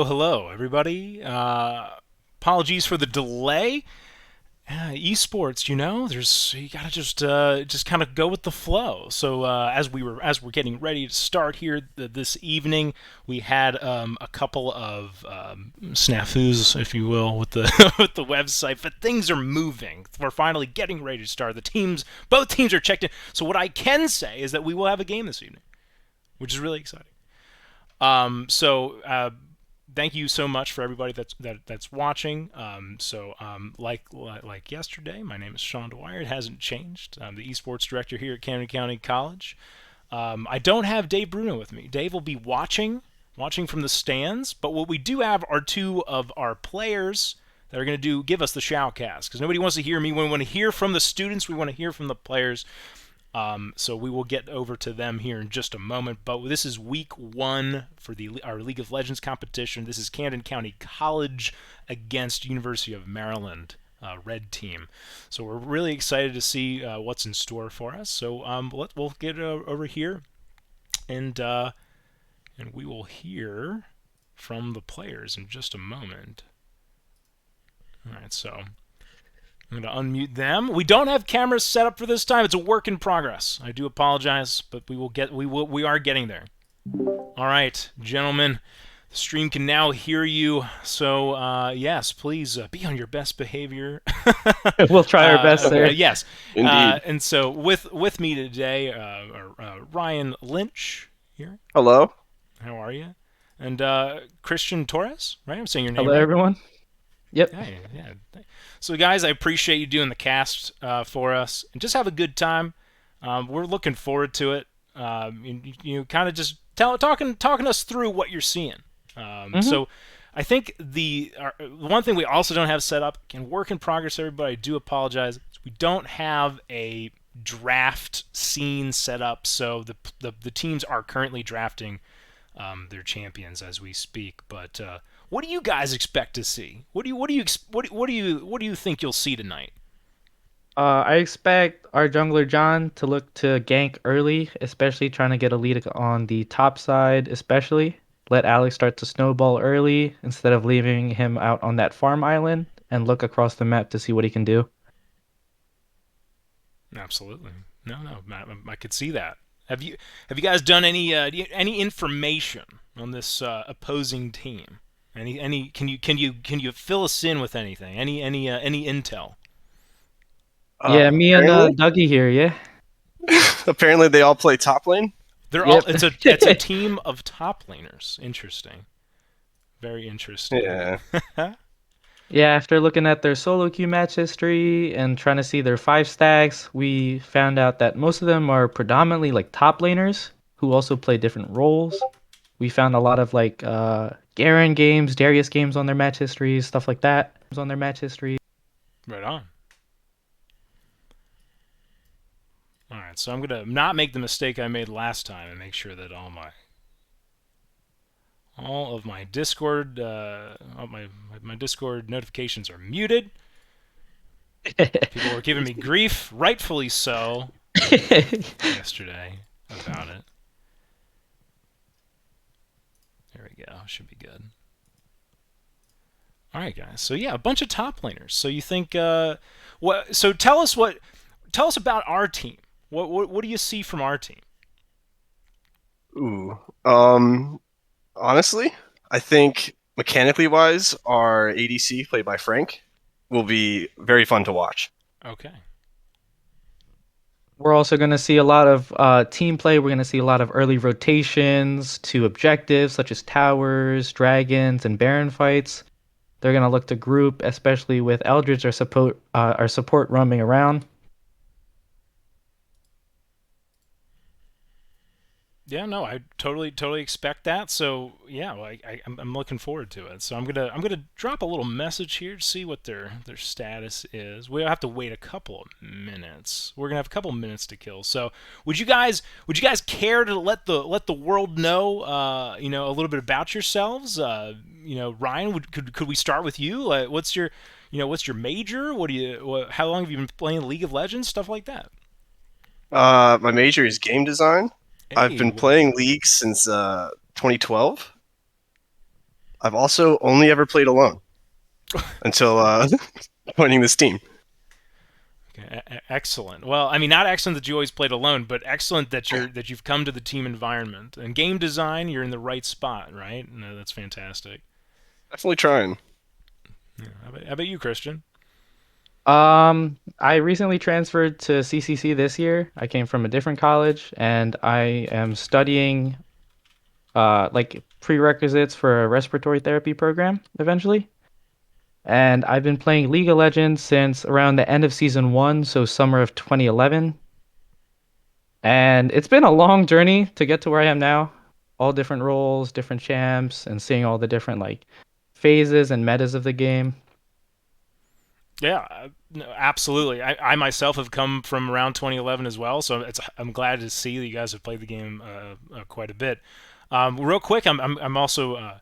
Hello, everybody. Apologies for the delay. Esports, you gotta just kind of go with the flow. So as we're getting ready to start here this evening, we had a couple of snafus, if you will, with the with the website, but things are moving. We're finally getting ready to start. Both teams are checked in. So what I can say is that we will have a game this evening, which is really exciting. Thank you so much for everybody that's watching. Like yesterday, my name is Sean Dwyer. It hasn't changed. I'm the esports director here at Camden County College. I don't have Dave Bruno with me. Dave will be watching from the stands. But what we do have are two of our players that are going to give us the shoutcast, because nobody wants to hear me. We want to hear from the students. We want to hear from the players. So we will get over to them here in just a moment. But this is week 1 for our League of Legends competition. This is Camden County College against University of Maryland red team. So we're really excited to see what's in store for us. So we'll get over here, and we will hear from the players in just a moment. All right, so I'm going to unmute them. We don't have cameras set up for this time. It's a work in progress. I do apologize, but we are getting there. All right, gentlemen, the stream can now hear you. So yes, please be on your best behavior. We'll try our best there. Yes, Indeed. and so with me today, Ryan Lynch here. Hello. How are you? And Christian Torres, right? I'm saying your name Hello, right. everyone. Yep. Yeah. So, guys, I appreciate you doing the cast for us, and just have a good time. We're looking forward to it. You kind of just talking us through what you're seeing. So, I think the one thing we also don't have set up, again, work in progress, everybody. I do apologize. We don't have a draft scene set up, so the teams are currently drafting their champions as we speak. But what do you guys expect to see? What do you think you'll see tonight? I expect our jungler John to look to gank early, especially trying to get a lead on the top side, especially. Let Alex start to snowball early instead of leaving him out on that farm island and look across the map to see what he can do. Absolutely. No, I could see that. Have you guys done any information on this opposing team? Any can you fill us in with anything? Any intel? Yeah, me and Apparently, Dougie here, yeah? apparently they all play top lane. They're all Yep. it's a team of top laners. Interesting. Very interesting. Yeah. Yeah, after looking at their solo queue match history and trying to see their 5 stacks, we found out that most of them are predominantly like top laners who also play different roles. We found a lot of like Garen games, Darius games on their match histories, stuff like that. On their match history. Right on. All right, so I'm gonna not make the mistake I made last time and make sure that all of my Discord my Discord notifications are muted. People were giving me grief, rightfully so, yesterday about it. There we go. Should be good. All right, guys. So yeah, a bunch of top laners. So you think what? So tell us about our team. What do you see from our team? Ooh. Honestly, I think mechanically wise, our ADC played by Frank will be very fun to watch. Okay. We're also going to see a lot of team play. We're going to see a lot of early rotations to objectives such as towers, dragons, and baron fights. They're going to look to group, especially with Eldritch, our support roaming around. Yeah, no, I totally expect that. So yeah, well, I'm looking forward to it. So I'm gonna drop a little message here to see what their status is. We'll have to wait a couple of minutes. We're gonna have a couple of minutes to kill. So would you guys care to let the world know a little bit about yourselves? Ryan, could we start with you? What's your major? How long have you been playing League of Legends? Stuff like that. My major is game design. I've Hey, been playing League since 2012. I've also only ever played alone until joining this team. Okay, excellent. Well, I mean, not excellent that you always played alone, but excellent that you've come to the team environment and game design. You're in the right spot, right? No, that's fantastic. Definitely trying. Yeah. How about you, Christian? I recently transferred to CCC this year. I came from a different college, and I am studying like prerequisites for a respiratory therapy program eventually. And I've been playing League of Legends since around the end of season one, so summer of 2011. And it's been a long journey to get to where I am now. All different roles, different champs, and seeing all the different like phases and metas of the game. Yeah, no, absolutely. I myself have come from around 2011 as well, so I'm glad to see that you guys have played the game quite a bit. Real quick, I'm also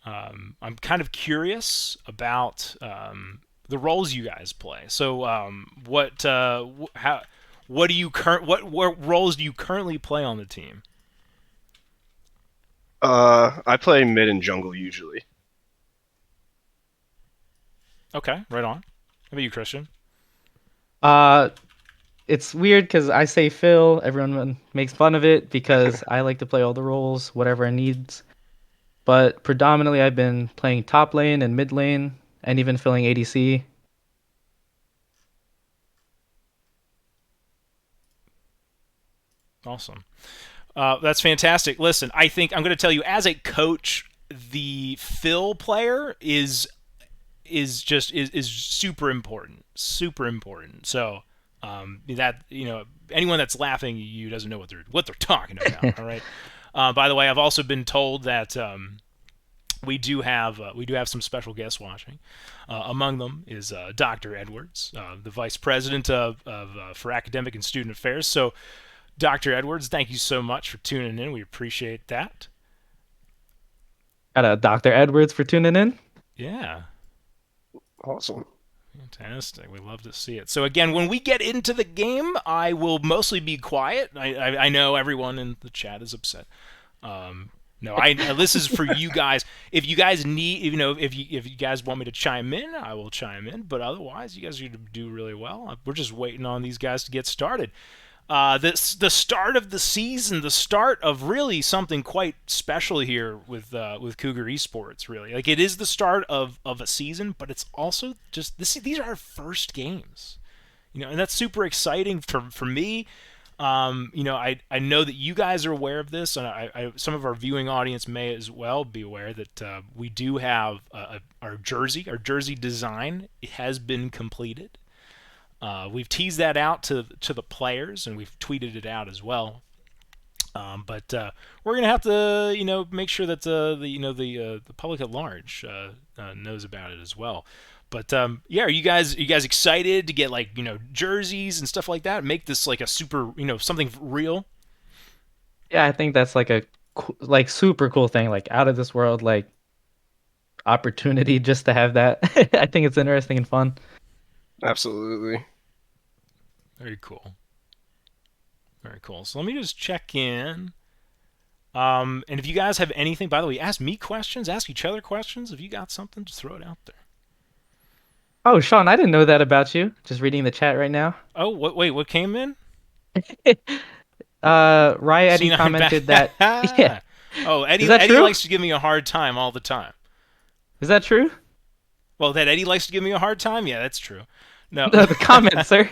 I'm kind of curious about the roles you guys play. So, how what do you what roles do you currently play on the team? I play mid and jungle usually. Okay, right on. How about you, Christian? Uh, it's weird because I say Phil, everyone makes fun of it because I like to play all the roles, whatever I needs. But predominantly, I've been playing top lane and mid lane, and even filling ADC. Awesome. That's fantastic. Listen, I think I'm going to tell you as a coach, the fill player is super important, super important. So that anyone that's laughing at you doesn't know what they're talking about. All right. By the way, I've also been told that we do have some special guests watching. Among them is Dr. Edwards, the vice president for academic and student affairs. So, Dr. Edwards, thank you so much for tuning in. We appreciate that. Got a Dr. Edwards for tuning in. Yeah. Awesome. Fantastic. We love to see it. So again, when we get into the game, I will mostly be quiet. I know everyone in the chat is upset. No, this is for you guys. If you guys need, if you guys want me to chime in, I will chime in. But otherwise, you guys are going to do really well. We're just waiting on these guys to get started. The start of the season, the start of really something quite special here with Cougar Esports. Really, like it is the start of a season, but it's also just this. These are our first games, and that's super exciting for me. I know that you guys are aware of this, and some of our viewing audience may as well be aware that we do have our jersey design has been completed. We've teased that out to the players, and we've tweeted it out as well. But we're gonna have to, make sure that the public at large knows about it as well. But yeah, are you guys excited to get like jerseys and stuff like that? Make this like a super something real. Yeah, I think that's like a like super cool thing, like out of this world, like opportunity just to have that. I think it's interesting and fun. Absolutely. Very cool. Very cool. So let me just check in. And if you guys have anything, by the way, ask me questions, ask each other questions. If you got something, just throw it out there. Oh, Sean, I didn't know that about you. Just reading the chat right now. Oh, what came in? Rye Eddie commented that. Yeah. Oh, Is that Eddie true? likes to give me a hard time all the time. Is that true? Well, that Eddie likes to give me a hard time? Yeah, that's true. No. The comment, sir.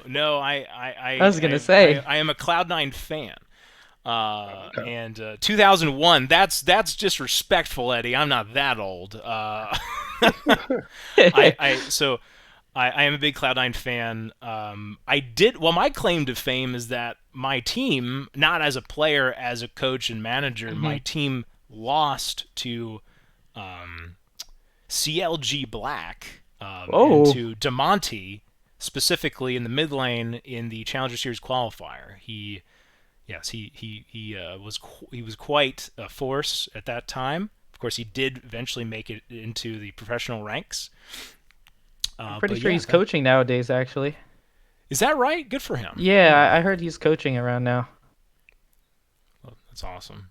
No, I was gonna say. I am a Cloud9 fan. Okay. And 2001, that's disrespectful, Eddie. I'm not that old. I am a big Cloud9 fan. My claim to fame is that my team, not as a player, as a coach and manager, my team lost to CLG Black and Oh, to Demonte, specifically in the mid lane in the Challenger Series qualifier. He was quite a force at that time. Of course, he did eventually make it into the professional ranks. I'm pretty sure he's coaching nowadays, actually. Is that right? Good for him. Yeah, I heard he's coaching around now. Well, that's awesome.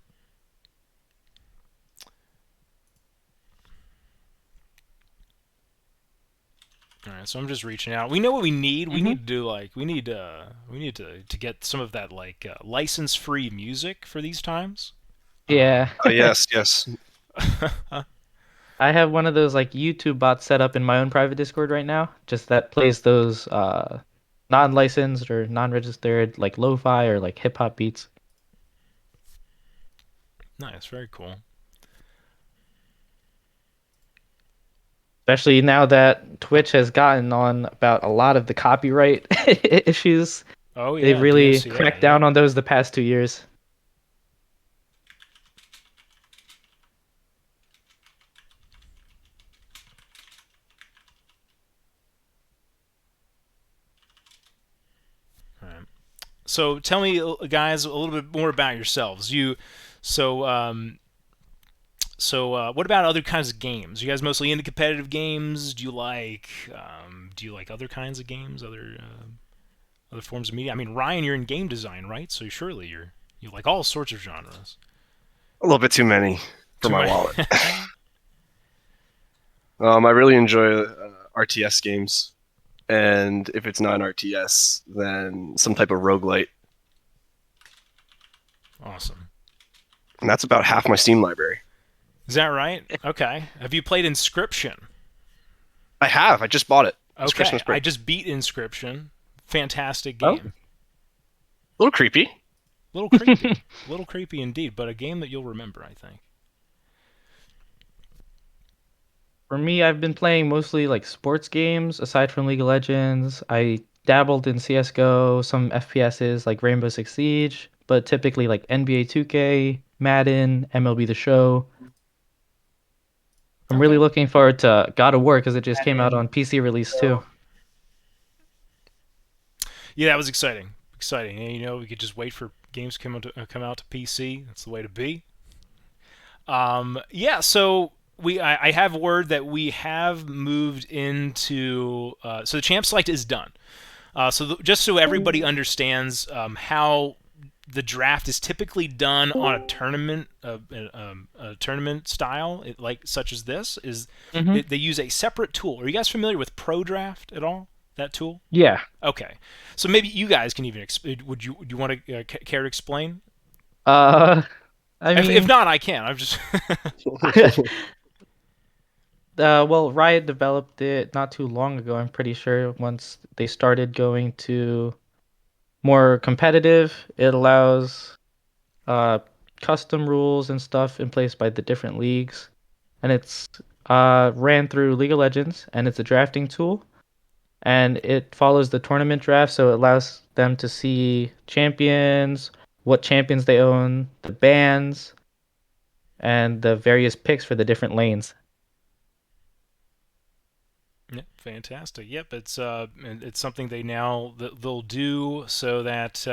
All right, so I'm just reaching out. We know what we need. We Hmm. need to do like we need to get some of that like license-free music for these times. Yeah. Yes, yes. I have one of those like YouTube bots set up in my own private Discord right now, just that plays those non-licensed or non-registered like lo-fi or like hip hop beats. Nice, very cool. Especially now that Twitch has gotten on about a lot of the copyright issues. Oh They've yeah, really DMCA. cracked down Yep. on those the past 2 years. All right. So tell me, guys, a little bit more about yourselves. So what about other kinds of games? You guys mostly into competitive games? Do you like other kinds of games, other forms of media? I mean, Ryan, you're in game design, right? So surely you like all sorts of genres. A little bit too many for Too my many. wallet. I really enjoy RTS games, and if it's not an RTS, then some type of roguelite. Awesome. And that's about half my Steam library. Is that right? Okay. Have you played Inscription? I have. I just bought it this Okay. Christmas I break. just beat Inscription. Fantastic Oh. game. A little creepy. Little creepy. Little creepy indeed, but a game that you'll remember, I think. For me, I've been playing mostly like sports games aside from League of Legends. I dabbled in CS:GO, some FPSs like Rainbow Six Siege, but typically like NBA 2K, Madden, MLB The Show. I'm really Okay. looking forward to God of War because it just came out on PC release too. Yeah, that was exciting. Exciting. And, we could just wait for games to come out to PC. That's the way to be. Yeah. So I have word that we have moved into. So the champ select is done. Just so everybody understands how the draft is typically done on a tournament style, like such as this, is Hmm. they use a separate tool. Are you guys familiar with Pro Draft at all? That tool? Yeah. Okay, so maybe you guys can even. Would you want to care to explain? Uh, I If mean, not, I can. I'm just. well, Riot developed it not too long ago, I'm pretty sure. Once they started going to more competitive, it allows uh custom rules and stuff in place by the different leagues. And it's ran through League of Legends and it's a drafting tool and it follows the tournament draft, so it allows them to see champions, what champions they own, the bans, and the various picks for the different lanes. Yeah, fantastic. Yep, it's something they'll do so that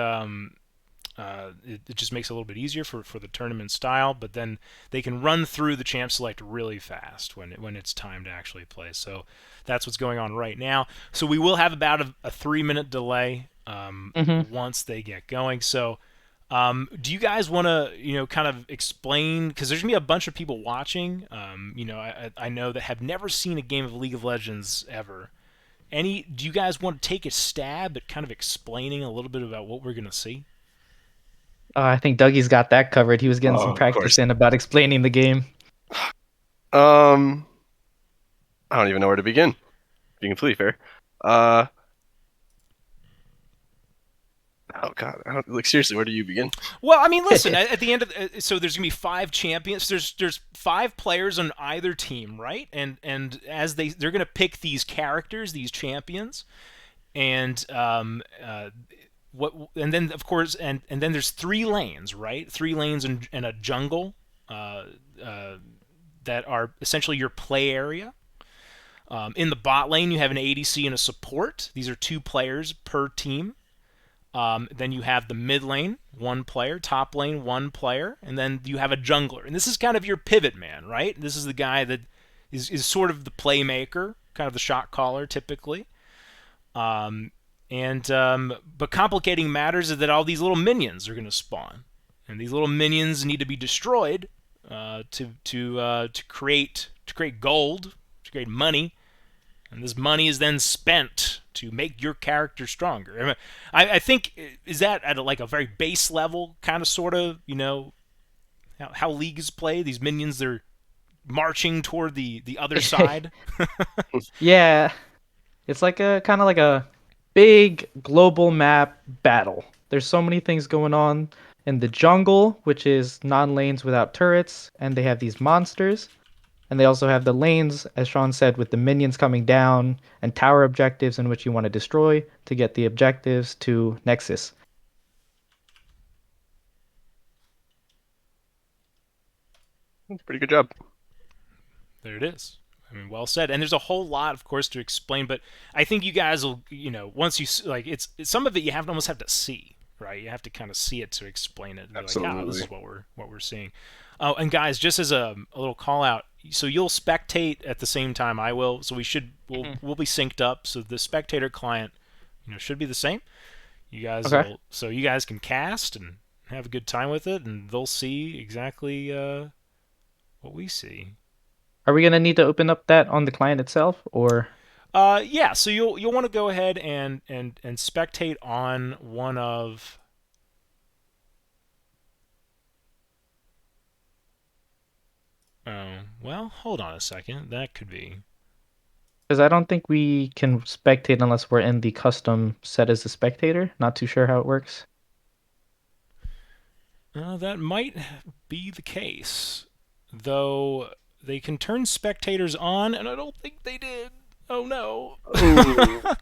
it just makes it a little bit easier for the tournament style, but then they can run through the champ select really fast when it's time to actually play. So that's what's going on right now. So we will have about a 3 minute delay Hmm. once they get going. So do you guys want to, kind of explain? Because there's gonna be a bunch of people watching. I know that have never seen a game of League of Legends ever. Do you guys want to take a stab at kind of explaining a little bit about what we're gonna see? I think Dougie's got that covered. He was getting some Oh, of practice course. in about explaining the game. Um, I don't even know where to begin. Being completely fair. Uh, oh God, like seriously, where do you begin? Well, I mean, listen. At the end of so there's gonna be five champions. There's five players on either team, right? And as they're gonna pick these characters, these champions, and and then of course and then there's three lanes, right? Three lanes and a jungle uh, uh, that are essentially your play area. In the bot lane, you have an ADC and a support. These are two players per team. Then you have the mid lane, one player, top lane, one player, and then you have a jungler. And this is kind of your pivot man, right? This is the guy that is sort of the playmaker, kind of the shot caller typically. Um, but complicating matters is that all these little minions are going to spawn, and these little minions need to be destroyed to create gold, to create money, And this money is then spent to make your character stronger. I think is that at like a very base level, kind of, sort of, how League is played. These minions, they're marching toward the other side. Yeah, it's like a kind of like a big global map battle. There's so many things going on in the jungle, which is non-lanes without turrets, and they have these monsters. And they also have the lanes, as Sean said, with the minions coming down and tower objectives in which you want to destroy to get the objectives to Nexus. Pretty good job. There it is. I mean, well said. And there's a whole lot, of course, to explain, but I think you guys will, once you like, it's some of it you almost have to see, right? You have to kind of see it to explain it. And be like, oh, this Absolutely. is what we're seeing. Oh, and guys, just as a little call out, so you'll spectate at the same time I will. So Mhm. we'll be synced up. So the spectator client, should be the same. Okay. You guys can cast and have a good time with it, and they'll see exactly what we see. Are we gonna need to open up that on the client itself, or? Yeah. So you'll want to go ahead and spectate on one of. Oh, well, hold on a second. That could be. Because I don't think we can spectate unless we're in the custom set as a spectator. Not too sure how it works. That might be the case, though. They can turn spectators on, and I don't think they did. Oh no. Oh,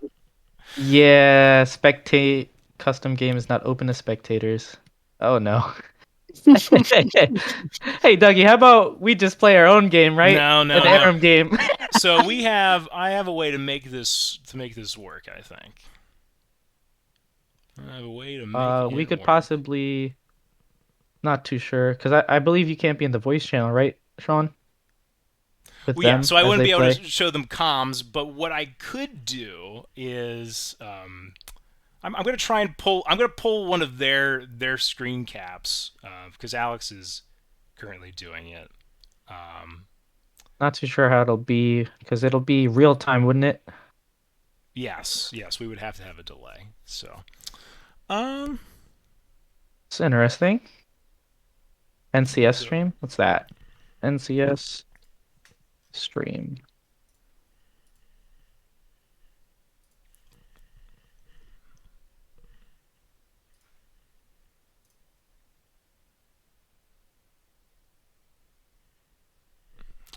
Yeah, spectate custom game is not open to spectators. Oh no. Hey Dougie, how about we just play our own game, right? No, An no, no. Aram game. So I have a way to make this work. I think I have a way to make We it could work. possibly not too sure because I believe you can't be in the voice channel, right, Sean? With Well, yeah. them So I as wouldn't they be able to play. show them comms, but what I could do is I'm going to try and pull. I'm going to pull one of their screen caps because Alex is currently doing it. Um, Not too sure how it'll be because it'll be real time, wouldn't it? yes, yes, we would have to have a delay. So, um, It's interesting. let me NCS go. stream? What's that? NCS stream.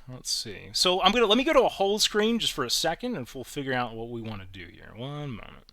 Let's see. So let me go to a whole screen just for a second, and we'll figure out what we want to do here. One moment.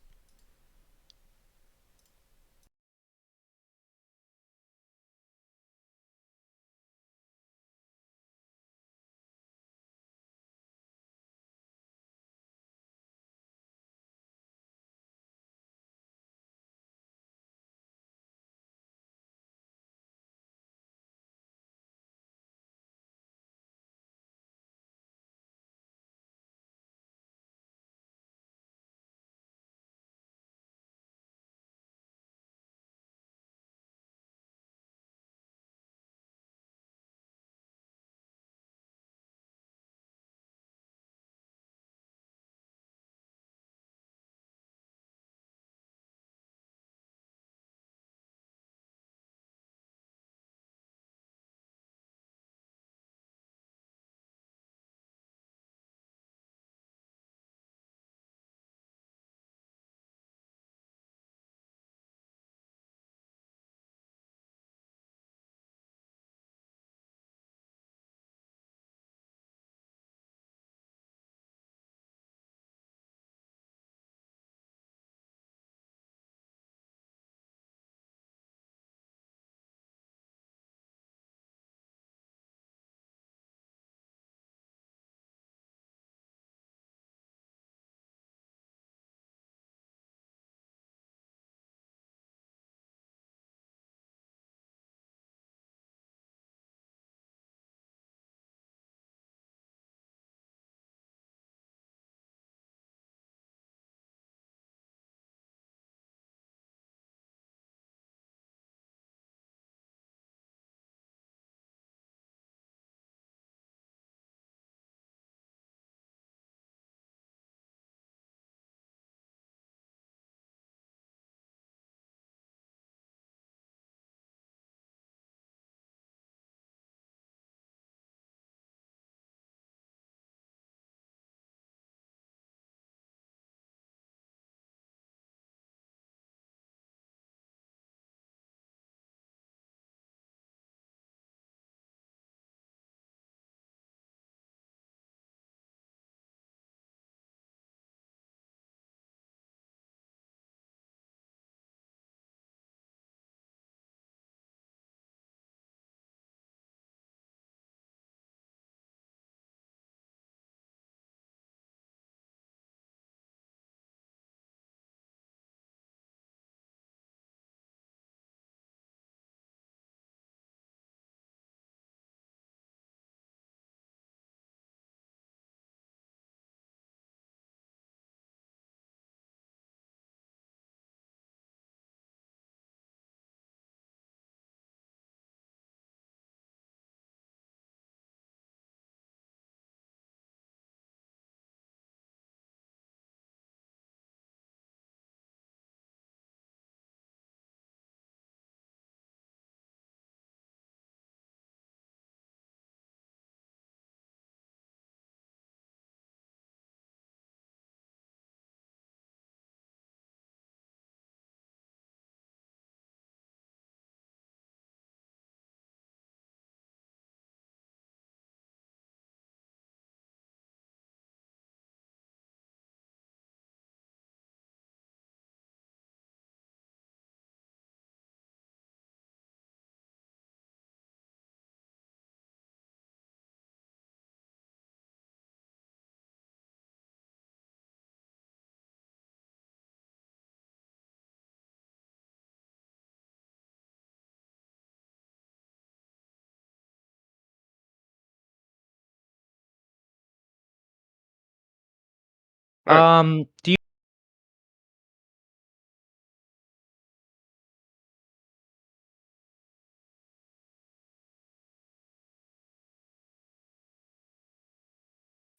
All right. Do you?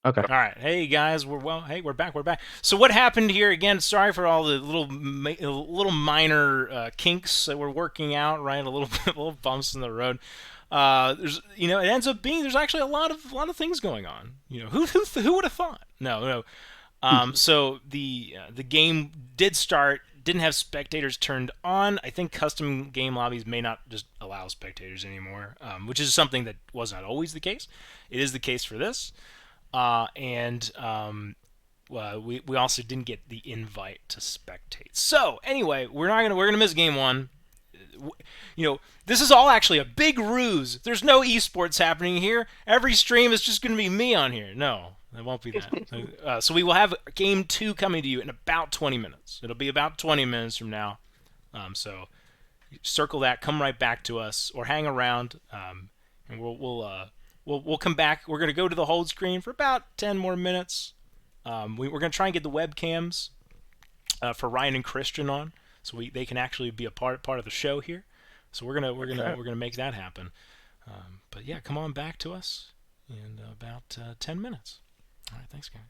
Okay. All right, hey guys, we're back, we're back. So what happened here again? Sorry for all the little minor kinks that we're working out, right? A little little bumps in the road. There's, it ends up being there's actually a lot of things going on. Who would have thought? No, no. So the game did start. Didn't have spectators turned on. I think custom game lobbies may not just allow spectators anymore, which is something that was not always the case. It is the case for this. And we also didn't get the invite to spectate. So anyway, we're gonna miss game one. This is all actually a big ruse. There's no esports happening here. Every stream is just gonna be me on here. No, it won't be that. So we will have game two coming to you in about 20 minutes. It'll be about 20 minutes from now. So circle that. Come right back to us or hang around. And we'll come back. We're gonna go to the hold screen for about 10 more minutes. We're gonna try and get the webcams for Ryan and Christian on, so they can actually be a part of the show here. So we're gonna make that happen. But yeah, come on back to us in about 10 minutes. All right, thanks guys.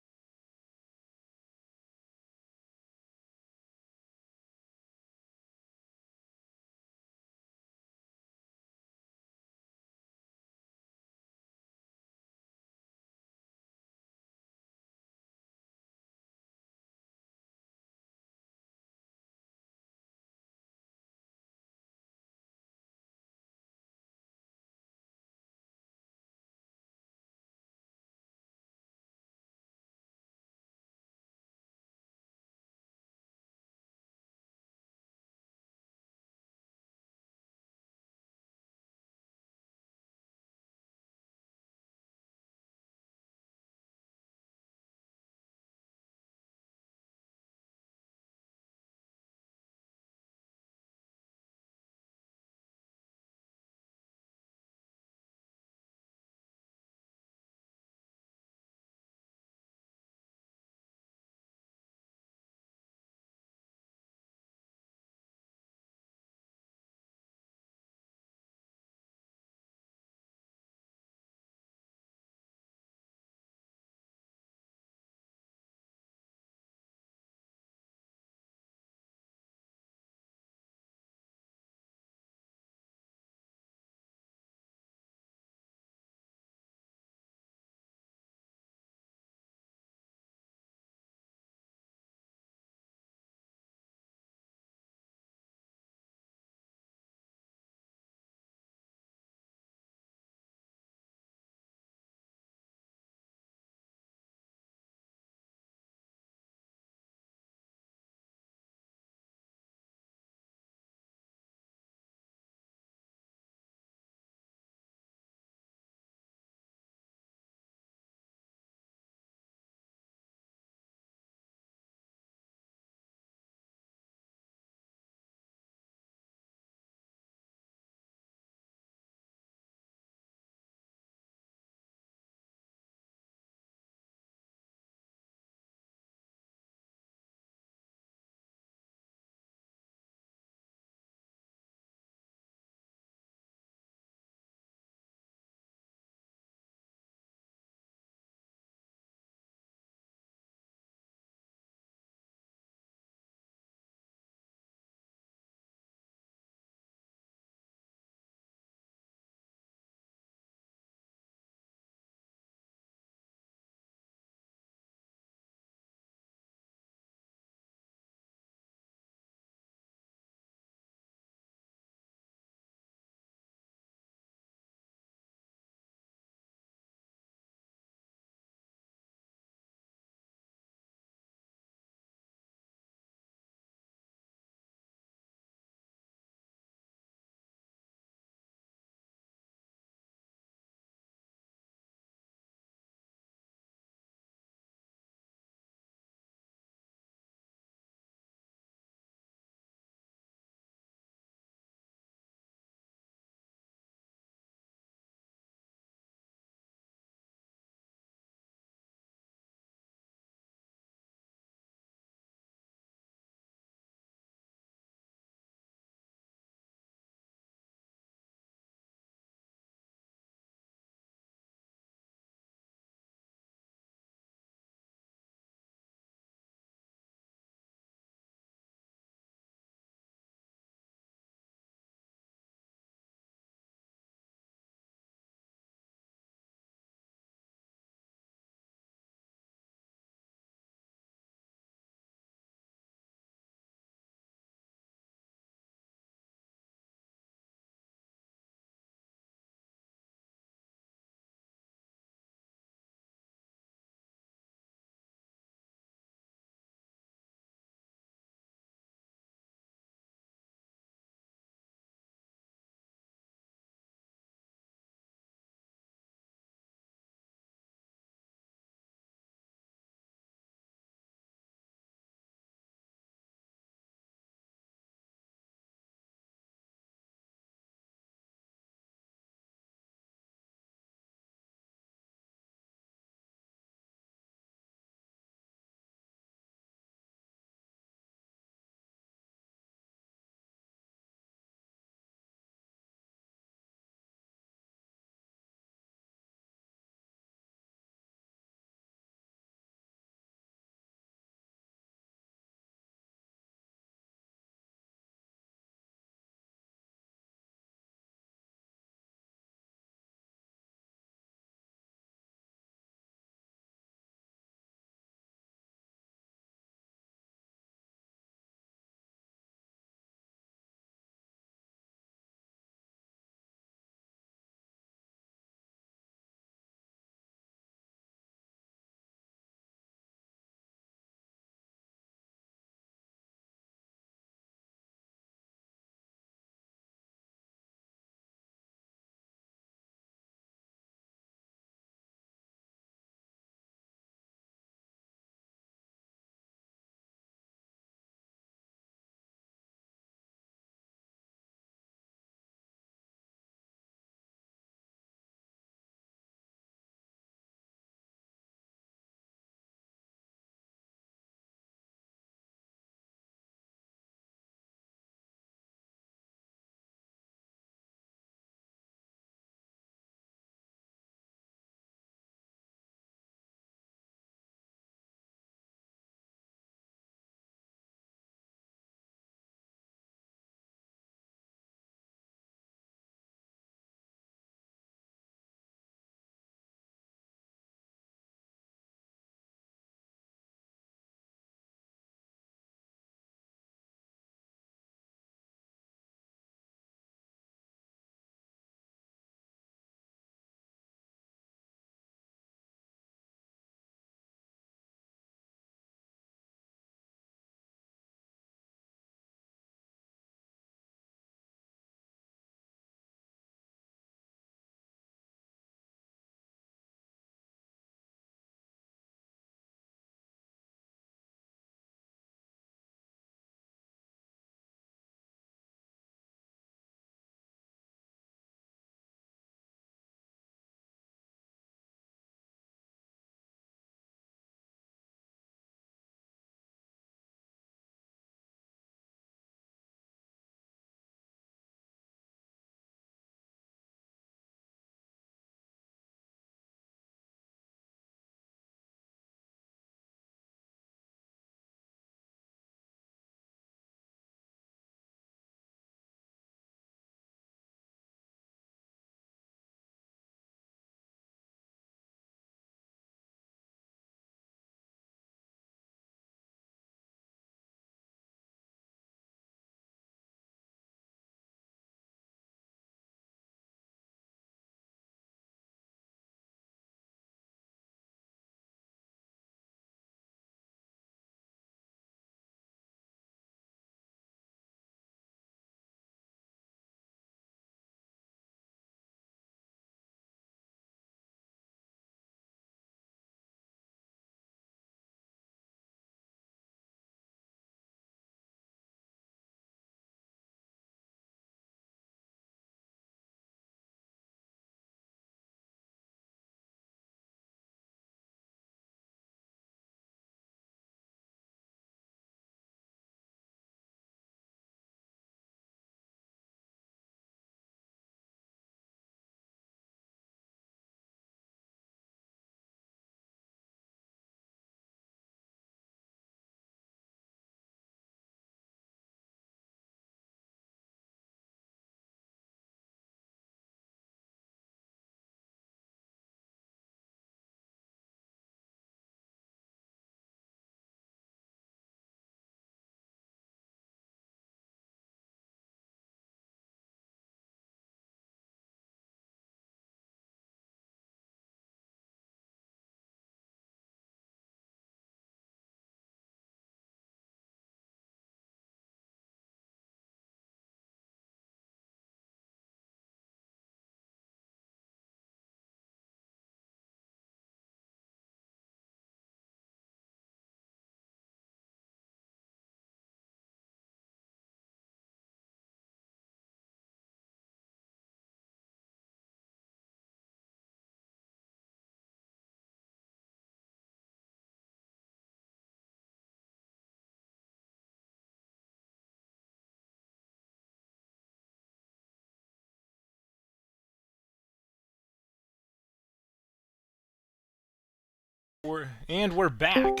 And we're back.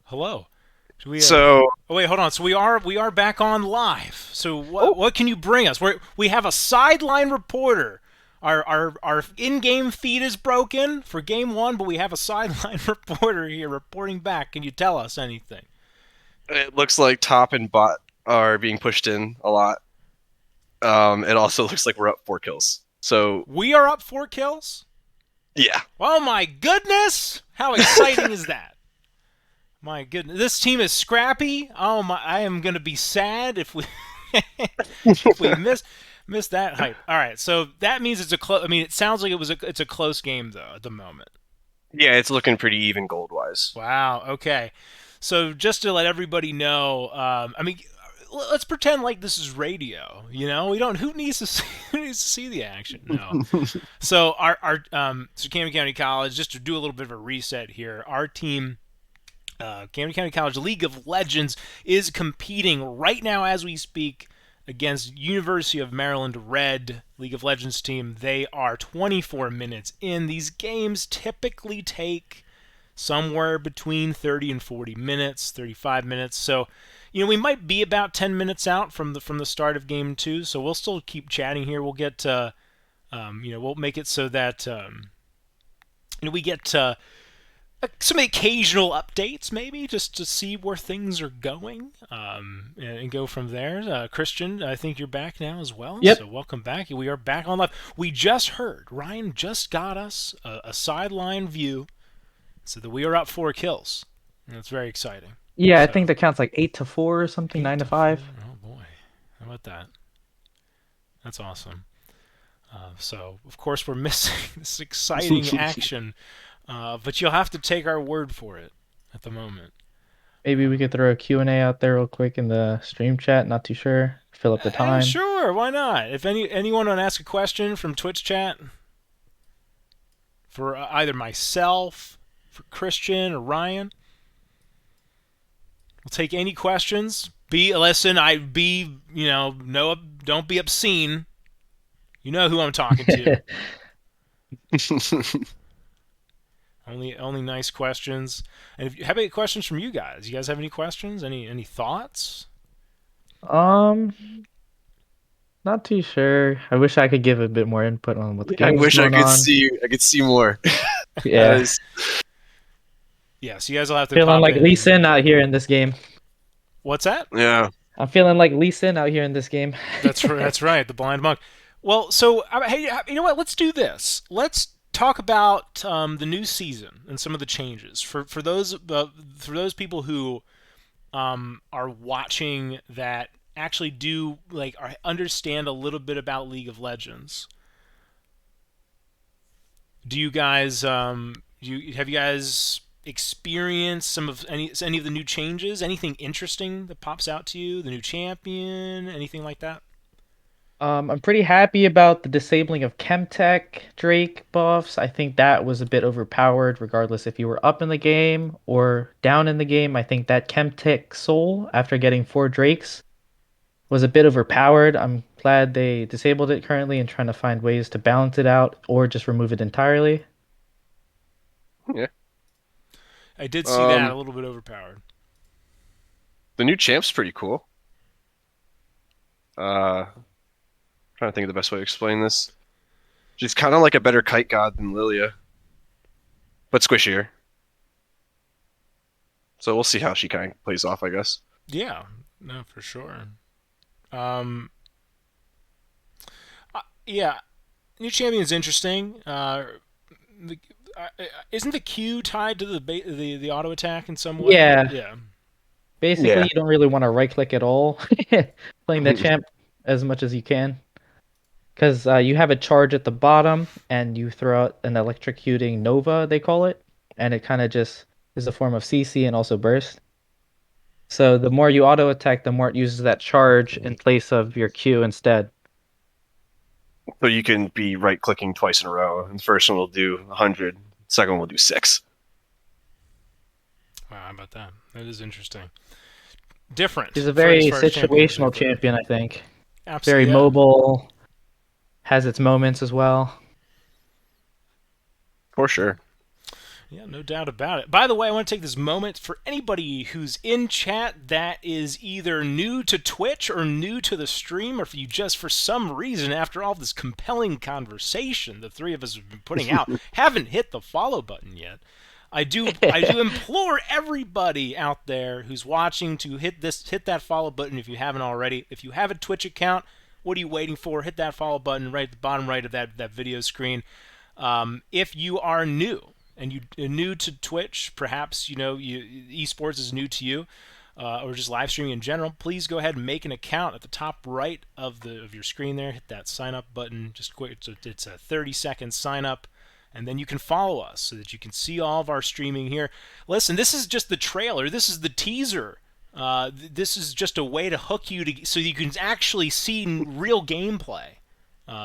Hello. Should we? So, Oh wait, hold on. So we are back on live. So what oh, what can you bring us? We have a sideline reporter. Our in-game feed is broken for game one, but we have a sideline reporter here reporting back. Can you tell us anything? it looks like top and bot are being pushed in a lot. It also looks like we're up 4 kills. So, We are up 4 kills. yeah. Oh my goodness! How exciting is that? My goodness, this team is scrappy. Oh my, I am gonna be sad if we if we miss that hype. All right, so that means it's a close. I mean, it sounds like it's a close game though at the moment. Yeah, it's looking pretty even gold-wise. Wow. Okay. So just to let everybody know, I mean, let's pretend like this is radio. You know, we don't. Who needs to see, who needs to see the action? No. So so Camden County College, just to do a little bit of a reset here, our team. Camden County College League of Legends is competing right now as we speak against University of Maryland Red League of Legends team. They are 24 minutes in. These games typically take somewhere between 30 and 40 minutes, 35 minutes. So, we might be about 10 minutes out from the start of game 2. So we'll still keep chatting here. We'll get we'll make it so that we get some occasional updates, maybe, just to see where things are going, and go from there. Christian, I think you're back now as well. Yep. So welcome back. We are back on live. We just heard, Ryan just got us a sideline view, so that we are up 4 kills. And that's very exciting. Yeah, I So, think that counts like 8-4 or something, 9-5. 8-4. Oh boy, how about that? That's awesome. So of course we're missing this exciting action. But you'll have to take our word for it at the moment. Maybe we could throw a Q&A out there real quick in the stream chat. Not too sure. Fill up the time. Sure, why not? If anyone want to ask a question from Twitch chat for either myself, for Christian, or Ryan, we'll take any questions. Don't be obscene. You know who I'm talking to. Only nice questions. And how about questions from you guys? You guys have any questions? Any thoughts? Um, Not too sure. I wish I could give a bit more input on what the I game is wish I going could on. see more. Yeah, Yeah, so you guys will have to feeling pop like in. Lee Sin out here in this game. What's that? Yeah. I'm feeling like Lee Sin out here in this game. That's right, the blind monk. Well, so hey, you know what? Let's do this. Let's talk about the new season and some of the changes for those people who are watching that actually do understand a little bit about League of Legends. Do you guys have you guys experienced any of the new changes? Anything interesting that pops out to you? The new champion? Anything like that? I'm pretty happy about the disabling of Chemtech Drake buffs. I think that was a bit overpowered, regardless if you were up in the game or down in the game. I think that Chemtech Soul, after getting 4 Drakes, was a bit overpowered. I'm glad they disabled it currently and trying to find ways to balance it out or just remove it entirely. Yeah. I did see that a little bit overpowered. The new champ's pretty cool. Trying to think of the best way to explain this. She's kind of like a better kite god than Lilia, but squishier. So we'll see how she kind of plays off, I guess. Yeah, no, for sure. Yeah, new champion's interesting. Isn't the Q tied to the auto attack in some way? Yeah. Yeah. Basically, Yeah. you don't really want to right click at all playing that champ as much as you can. Because you have a charge at the bottom and you throw out an electrocuting Nova, they call it. And it kind of just is a form of CC and also burst. So the more you auto attack, the more it uses that charge in place of your Q instead. So you can be right clicking twice in a row. And the first one will do 100, second one will do 6. Wow, how about that? That is interesting. Different. He's a very for champions, situational champion, I think. Absolutely. Very mobile, has its moments as well. For sure. Yeah, no doubt about it. By the way, I want to take this moment for anybody who's in chat that is either new to Twitch or new to the stream, or if you just, for some reason, after all this compelling conversation the three of us have been putting out, haven't hit the follow button yet. I do implore everybody out there who's watching to hit that follow button if you haven't already. If you have a Twitch account, what are you waiting for? Hit that follow button right at the bottom right of that video screen. If you are new and you're new to Twitch, perhaps esports is new to you, or just live streaming in general, please go ahead and make an account at the top right of your screen there. Hit that sign up button. Just quick, it's a 30-second sign up. And then you can follow us so that you can see all of our streaming here. Listen, this is just the trailer. This is the teaser. This is just a way to hook you so you can actually see real gameplay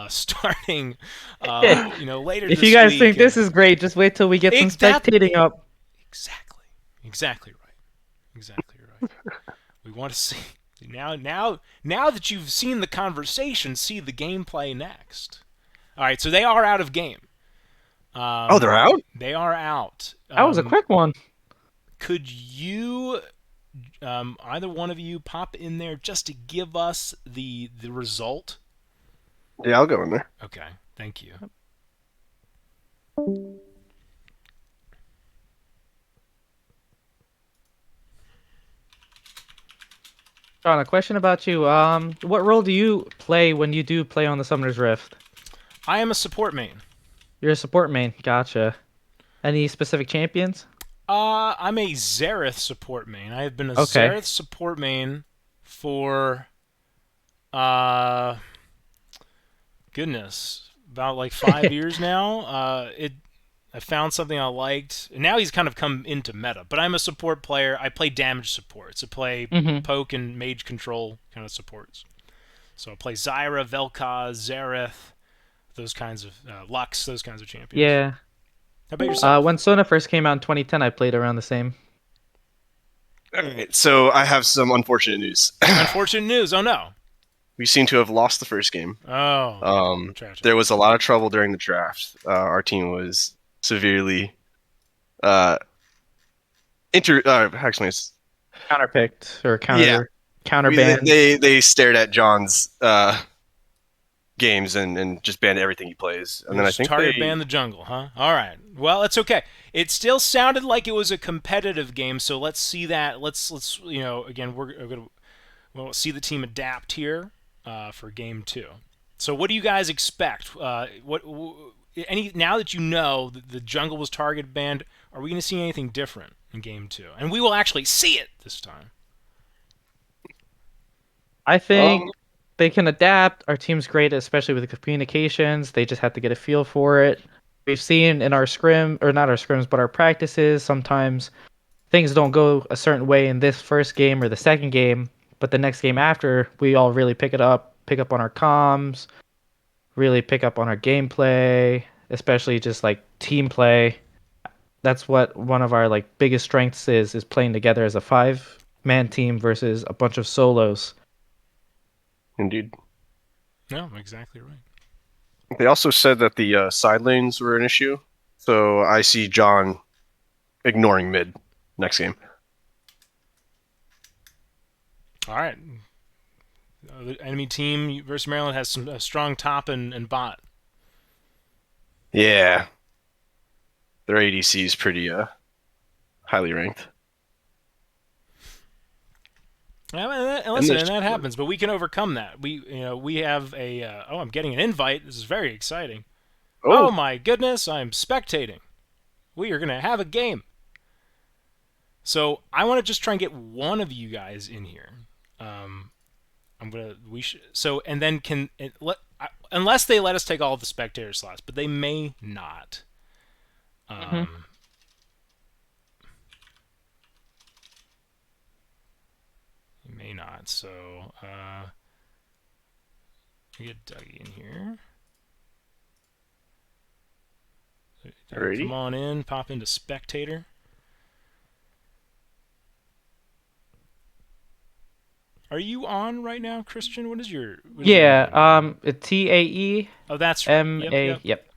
starting later If this you guys week. think this is great, just wait till we get some spectating up. Exactly right. We want to see now that you've seen the conversation, see the gameplay next. All right, so they are out of game. They're out? They are out. That was a quick one. Could you, either one of you, pop in there just to give us the result? Yeah, I'll go in there. Okay, thank you. John, a question about you. What role do you play when you do play on the Summoner's Rift? I am a support main. You're a support main. Gotcha. Any specific champions? I'm a Xerath support main. I have been a Xerath support main for, goodness, about like 5 years now. I found something I liked. And now he's kind of come into meta. But I'm a support player. I play damage supports. I play poke and mage control kind of supports. So I play Zyra, Vel'Koz, Xerath, those kinds of Lux, those kinds of champions. Yeah. How about yourself? When Sona first came out in 2010, I played around the same. All right, so I have some unfortunate news. Unfortunate news. Oh no. We seem to have lost the first game. Oh. There was a lot of trouble during the draft. Our team was severely actually it's Counterpicked or counterbanned. They stared at John's games and just banned everything he plays. And then I think target ban the jungle, huh? All right. Well, it's okay. It still sounded like it was a competitive game, so let's see that. Let's again, we'll see the team adapt here for game 2. So what do you guys expect? Now that you know the jungle was target banned, are we going to see anything different in game 2? And we will actually see it this time. I think they can adapt. Our team's great, especially with the communications. They just have to get a feel for it. We've seen in our not our scrims, but our practices, sometimes things don't go a certain way in this first game or the second game, but the next game after, we all really pick up on our comms, really pick up on our gameplay, especially just like team play. That's what one of our like biggest strengths is playing together as a 5-man team versus a bunch of solos. Indeed. No, exactly right. They also said that the side lanes were an issue, so I see John ignoring mid next game. All right. The enemy team versus Maryland has some strong top and bot. Yeah. Their ADC is pretty highly ranked. And that happens, but we can overcome that. We have a. I'm getting an invite. This is very exciting. Oh my goodness! I'm spectating. We are gonna have a game. So I want to just try and get one of you guys in here. And then unless they let us take all of the spectator slots, but they may not. May not. So we get Dougie in here. Alrighty. Come on in. Pop into spectator. Are you on right now, Christian? What is your? TAE. Oh, that's MA. Yep.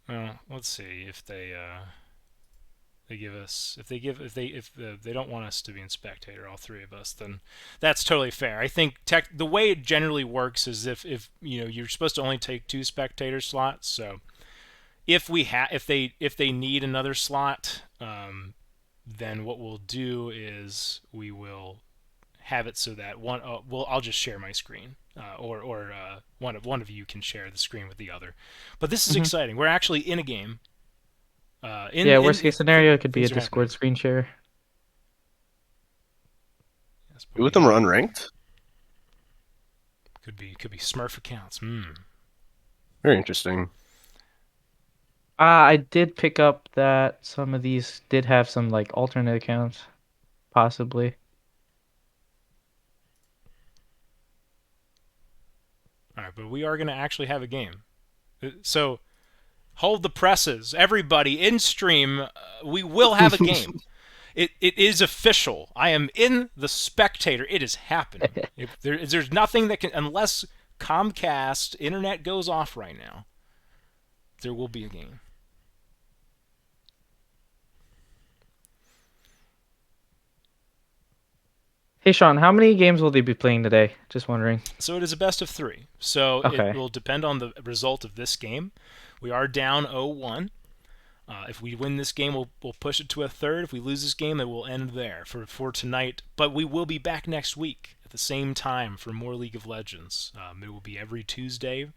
Well, let's see if they give us if they don't want us to be in spectator, all three of us, then that's totally fair. I think the way it generally works is if you're supposed to only take 2 spectator slots. So if they need another slot, then what we'll do is we will have it so that I'll just share my screen, or one of you can share the screen with the other. But this is Hmm. exciting. We're actually in a game. Yeah, worst case scenario it could be a Things are happening. Discord screen share. Yes, but Who we with them are have unranked? could be Smurf accounts. Hmm. Very interesting. I did pick up that some of these did have some like alternate accounts, possibly. All right, but we are going to actually have a game. So hold the presses, everybody in stream. We will have a game. It is official. I am in the spectator. It is happening. There's nothing that can, unless Comcast internet goes off right now, there will be a game. Hey Sean, how many games will they be playing today? Just wondering. So it is a best of 3. So it Okay. will depend on the result of this game. We are down 0-1. If we win this game, we'll push it to a third. If we lose this game, it will end there for tonight. But we will be back next week at the same time for more League of Legends. It will be every Tuesday.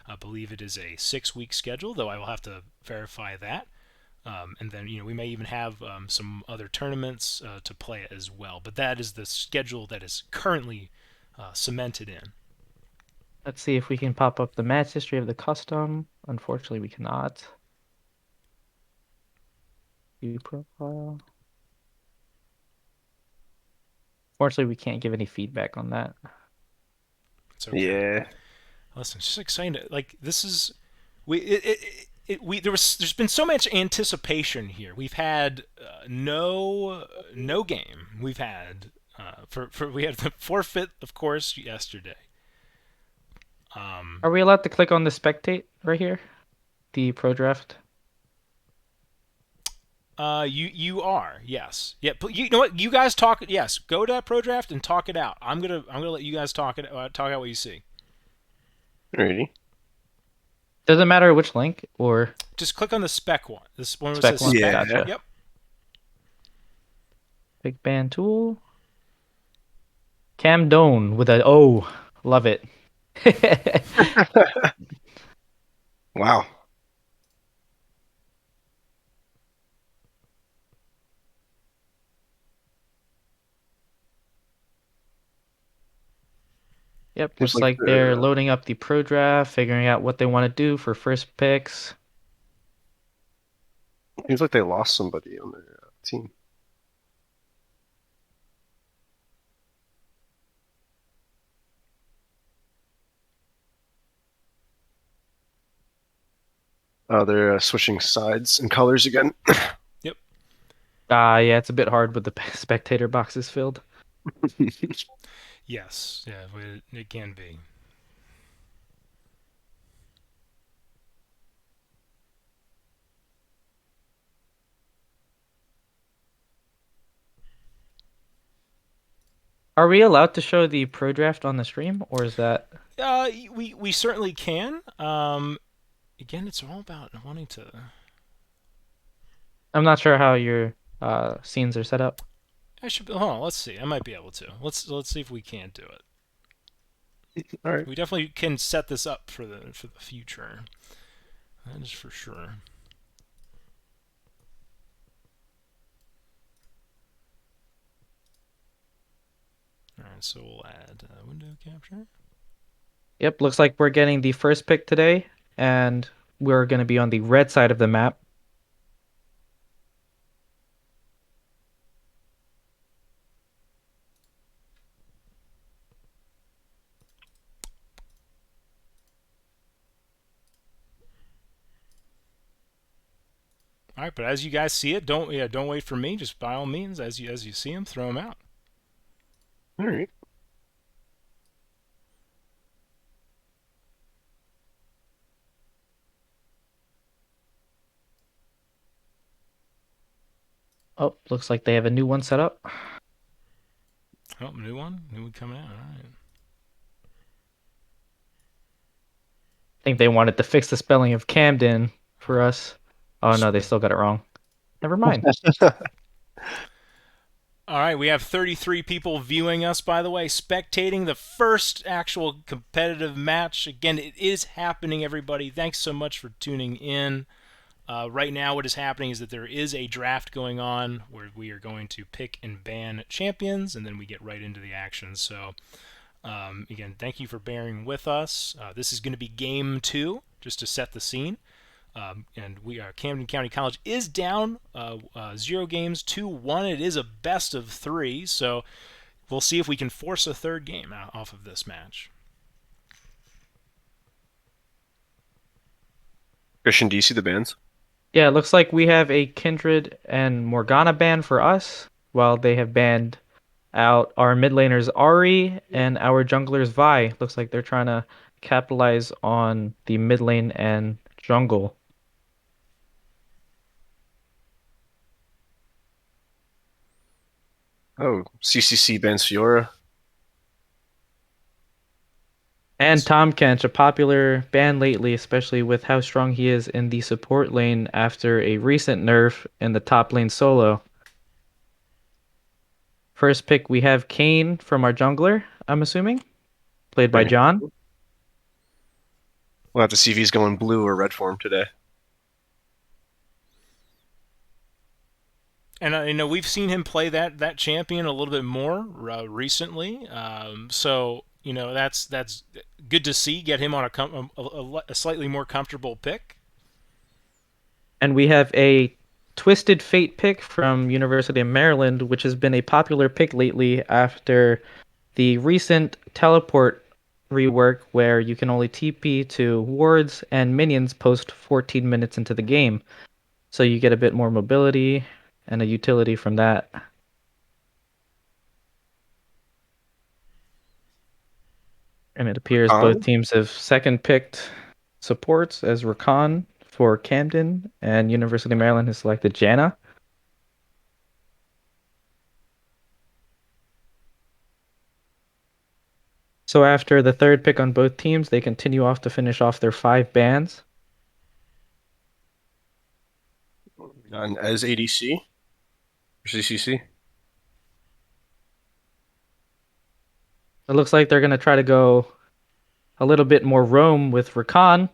I believe it is a 6-week schedule, though I will have to verify that. And then we may even have some other tournaments to play as well. But that is the schedule that is currently cemented in. Let's see if we can pop up the match history of the custom. Unfortunately, we cannot. View profile. Fortunately, we can't give any feedback on that. It's okay. Yeah. Listen, it's just exciting. Like this is we there's been so much anticipation here. We've had no game. We've had we had the forfeit, of course, yesterday. Are we allowed to click on the spectate right here? The pro draft? You are, yes, yeah. But you know what? You guys talk. Yes, go to that pro draft and talk it out. I'm gonna let you guys talk out what you see. Alrighty. Does it matter which link or Just click on the spec one. This one where it spec says one? spec. Yeah. Gotcha. Yep. Big band tool. Camden with a O. Love it. Wow. Yep, Seems looks like like they're the loading up the pro draft, figuring out what they want to do for first picks. seems like they lost somebody on their team. Oh, they're switching sides and colors again. Yep. Yeah, it's a bit hard with the spectator boxes filled. Yes. Yeah. It can be. Are we allowed to show the pro draft on the stream, or is that? We certainly can. Again, it's all about wanting to. I'm not sure how your scenes are set up. I should. Hold on. Let's see. I might be able to. Let's see if we can do it. All right. We definitely can set this up for the future. That is for sure. All right. So we'll add window capture. Yep, looks like we're getting the first pick today, and we're going to be on the red side of the map. All right. But as you guys see it, don't wait for me. Just by all means, as you see them, throw them out. All right. Oh, looks like they have a new one set up. Oh, new one coming out. All right. I think they wanted to fix the spelling of Camden for us. Oh no, they still got it wrong. Never mind. All right, we have 33 people viewing us, by the way, spectating the first actual competitive match. Again, it is happening, everybody. Thanks so much for tuning in. Right now, what is happening is that there is a draft going on where we are going to pick and ban champions, and then we get right into the action. So, again, thank you for bearing with us. This is going to be game 2, just to set the scene. And we are Camden County College is down 0 games to 1. It is a best of 3, so we'll see if we can force a third game off of this match. Christian, do you see the bands? Yeah, it looks like we have a Kindred and Morgana ban for us, while they have banned out our mid laners Ari and our junglers Vi. Looks like they're trying to capitalize on the mid lane and jungle. Oh, CCC bans Fiora. And Tom Kench, a popular ban lately, especially with how strong he is in the support lane after a recent nerf in the top lane solo. First pick, we have Kane from our jungler, I'm assuming, played by Right. John. We'll have to see if he's going blue or red form today. And I know we've seen him play that champion a little bit more recently. So that's good to see. Get him on a slightly more comfortable pick. And we have a Twisted Fate pick from University of Maryland, which has been a popular pick lately after the recent teleport rework where you can only TP to wards and minions post 14 minutes into the game. So you get a bit more mobility and a utility from that. And it appears both teams have second picked supports as Rakan for Camden, and University of Maryland has selected Janna. So after the third pick on both teams, they continue off to finish off their 5 bans. And as ADC or CCC. It looks like they're going to try to go a little bit more roam with Rakan,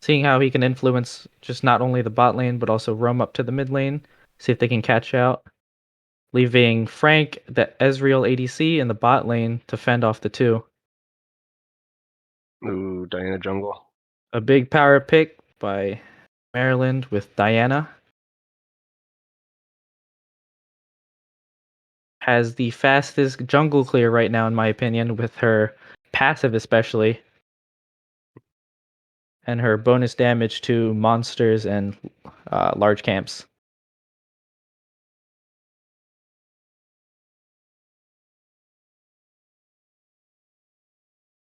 seeing how he can influence just not only the bot lane, but also roam up to the mid lane, see if they can catch out, leaving Frank, the Ezreal ADC, in the bot lane to fend off the two. Ooh, Diana jungle. A big power pick by Maryland with Diana. Has the fastest jungle clear right now, in my opinion, with her passive especially. And her bonus damage to monsters and large camps.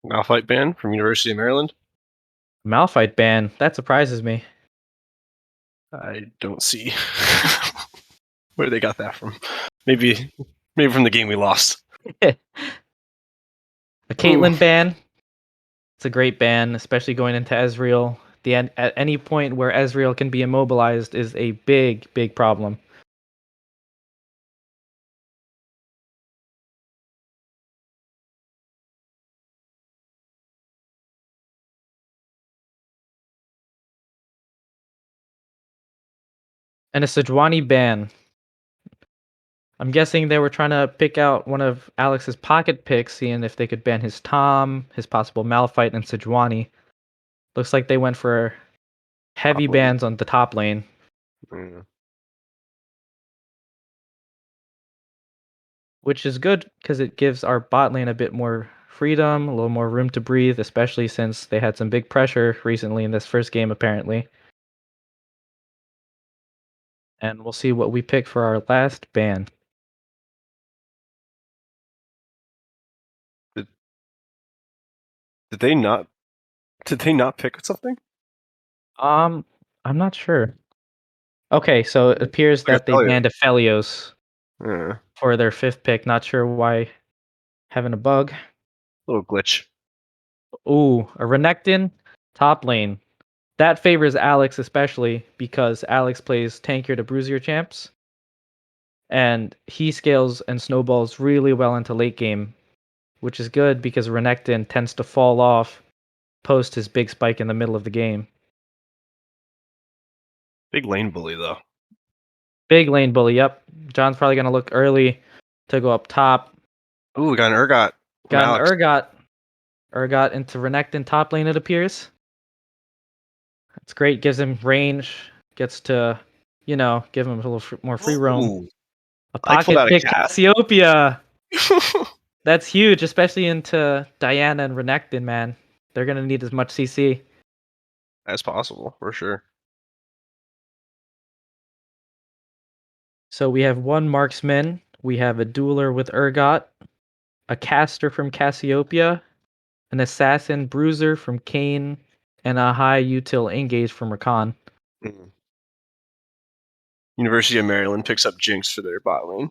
Malphite ban from University of Maryland. Malphite ban, that surprises me. I don't see where they got that from. Maybe from the game we lost. A Caitlyn ban. It's a great ban, especially going into Ezreal. At any point where Ezreal can be immobilized is a big, big problem. And a Sejuani ban. I'm guessing they were trying to pick out one of Alex's pocket picks, seeing if they could ban his Tom, his possible Malphite, and Sejuani. Looks like they went for heavy bans on the top lane. Yeah. Which is good because it gives our bot lane a bit more freedom, a little more room to breathe, especially since they had some big pressure recently in this first game, apparently. And we'll see what we pick for our last ban. Did they not? Did they not pick something? I'm not sure. Okay, so it appears Like that they Aphelios. banned Aphelios Yeah, for their 5th pick. Not sure why. Having a bug. little glitch. Ooh, a Renekton top lane. That favors Alex especially because Alex plays tankier to bruisier champs. And he scales and snowballs really well into late game, which is good because Renekton tends to fall off post his big spike in the middle of the game. Big lane bully though. Big lane bully, yep. John's probably going to look early to go up top. Ooh, we got an Urgot from Got an Alex. Urgot into Renekton top lane, it appears. It's great, gives him range, gets to, give him a little more free roam. Ooh, A I pulled pocket out a pick cat. Cassiopeia. That's huge, especially into Diana and Renekton, man. They're going to need as much CC. As possible, for sure. So we have one marksman, we have a dueler with Urgot, a caster from Cassiopeia, an assassin bruiser from Kane, and a high util engage from Rakan. Mm. University of Maryland picks up Jinx for their bot lane.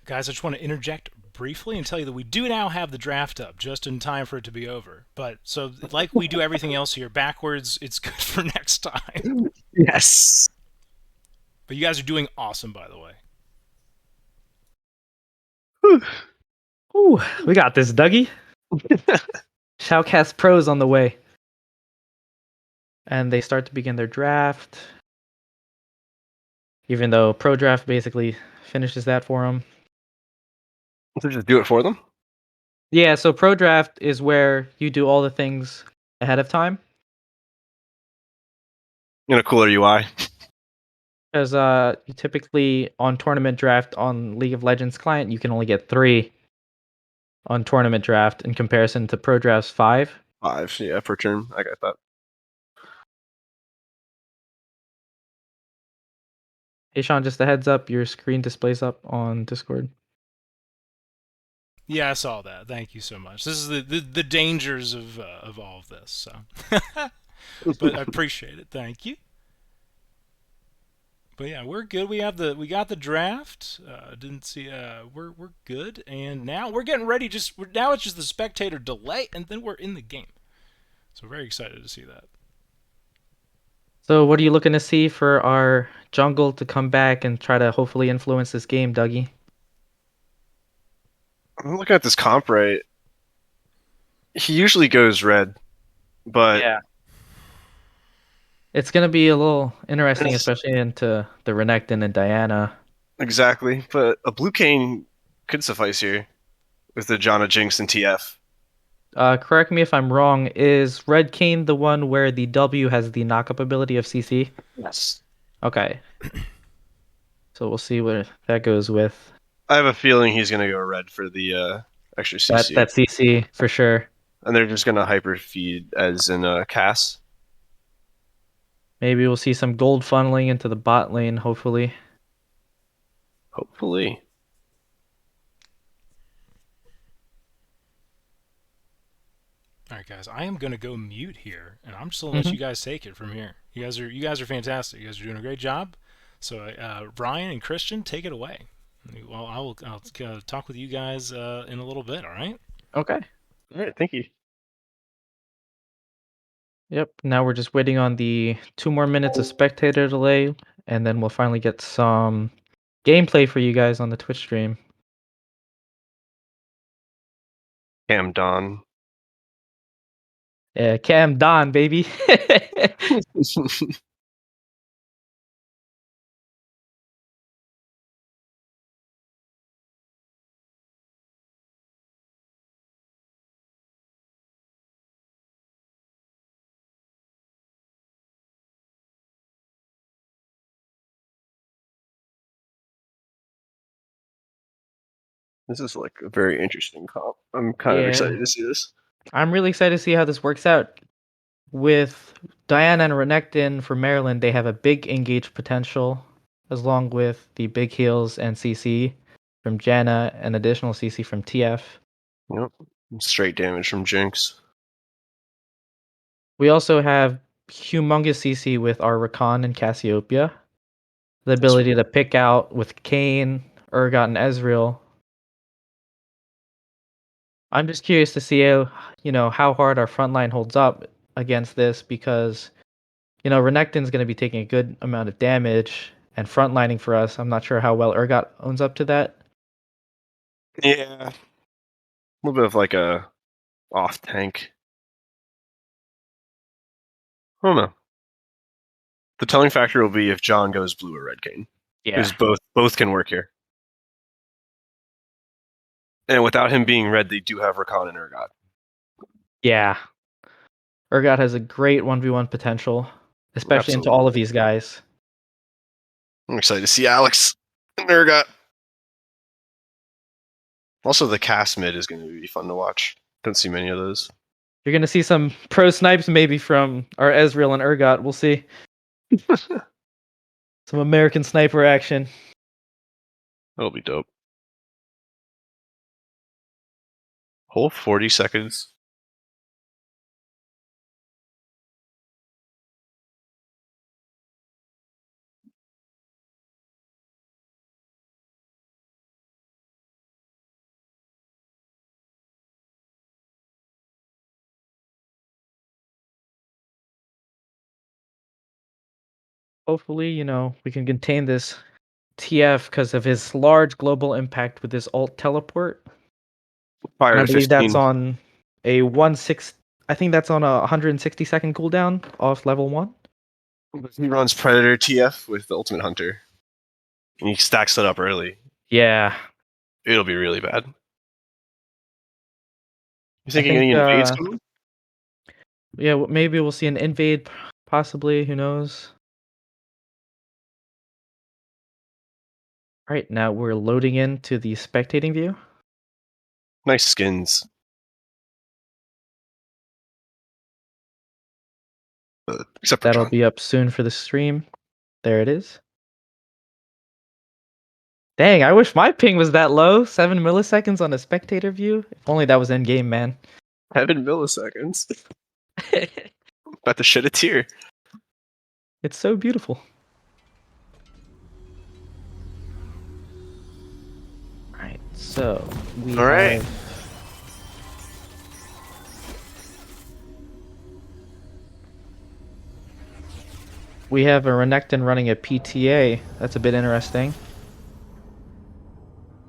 Guys, I just want to interject briefly and tell you that we do now have the draft up just in time for it to be over. But so, like we do everything else here backwards, it's good for next time. Yes. But you guys are doing awesome, by the way. Ooh, we got this, Dougie. Shoutcast Pros on the way. And they start to begin their draft. Even though Pro Draft basically finishes that for them. So just do it for them. Yeah, so Pro Draft is where you do all the things ahead of time. In a cooler UI. Because you typically on Tournament Draft on League of Legends client, you can only get 3 on Tournament Draft in comparison to Pro Draft's 5. 5, yeah, per turn. I got that. Hey Sean, just a heads up, your screen displays up on Discord. Yeah, I saw that. Thank you so much. This is the dangers of all of this. So, but I appreciate it. Thank you. But yeah, we're good. We got the draft. Didn't see. We're good, and now we're getting ready. Now it's just the spectator delay, and then we're in the game. So very excited to see that. So what are you looking to see for our jungle to come back and try to hopefully influence this game, Dougie? I'm looking at this comp right. He usually goes red, but Yeah. It's going to be a little interesting, especially into the Renekton and Diana. exactly. But a blue cane could suffice here with the Janna Jinx and TF. Correct me if I'm wrong, is Red Cane the one where the W has the knock-up ability of CC? Yes. Okay. So we'll see what that goes with. I have a feeling he's gonna go red for the extra CC, That CC for sure. and they're just gonna hyper feed as in Cass. Maybe we'll see some gold funneling into the bot lane, hopefully. Hopefully. All right, guys. I am gonna go mute here, and I'm just gonna let you guys take it from here. You guys are fantastic. You guys are doing a great job. So, Ryan and Christian, take it away. Well, I'll talk with you guys in a little bit. All right. Okay. All right, thank you. Yep. Now we're just waiting on the 2 more minutes of spectator delay, and then we'll finally get some gameplay for you guys on the Twitch stream. Camden. Yeah, Cam Don, baby. This is like a very interesting comp. I'm kind of Yeah. excited to see this. I'm really excited to see how this works out. With Diana and Renekton for Maryland, they have a big engage potential, as long with the big heals and CC from Janna and additional CC from TF. Yep. Straight damage from Jinx. We also have humongous CC with our Rakan and Cassiopeia. The That's ability to pick out with Kayn, Urgot, and Ezreal. I'm just curious to see how hard our front line holds up against this because, Renekton's going to be taking a good amount of damage and frontlining for us. I'm not sure how well Urgot owns up to that. Yeah. A little bit of like a off tank. I don't know. The telling factor will be if John goes blue or red cane. Yeah. Because both can work here. And without him being red, they do have Rakan and Urgot. Yeah. Urgot has a great 1v1 potential, especially into Absolutely. all of these guys. I'm excited to see Alex and Urgot. Also, the cast mid is going to be fun to watch. Don't see many of those. You're going to see some pro snipes maybe from our Ezreal and Urgot. We'll see. Some American sniper action. That'll be dope. Whole 40 seconds. Hopefully, we can contain this TF because of his large global impact with his alt teleport. Fire And I to believe 15. that's on a 1/6. I think that's on a 160-second cooldown off level 1. He runs Predator TF with the Ultimate Hunter. And he stacks it up early. Yeah. It'll be really bad. You I thinking think any invades coming? maybe we'll see an invade possibly, who knows. Right now we're loading into the spectating view. Nice skins. Except for That'll John. be up soon for the stream. There it is. Dang, I wish my ping was that low. 7 milliseconds on a spectator view. If only that was in game, man. 7 milliseconds. About to shed a tear. It's so beautiful. Alright, so we All right. have... We have a Renekton running a PTA. That's a bit interesting.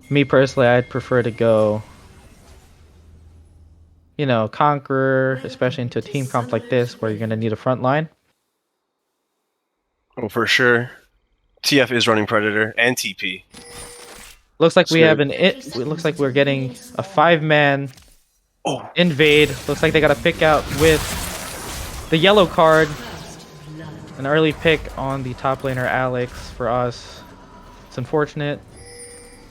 Me personally, I'd prefer to go, Conqueror, especially into a team comp like this where you're going to need a front line. Oh, for sure. TF is running Predator and TP. Looks like we So- have it looks like we're getting a 5-man Oh, invade. Looks like they got to pick out with the yellow card. An early pick on the top laner Alex for us. It's unfortunate.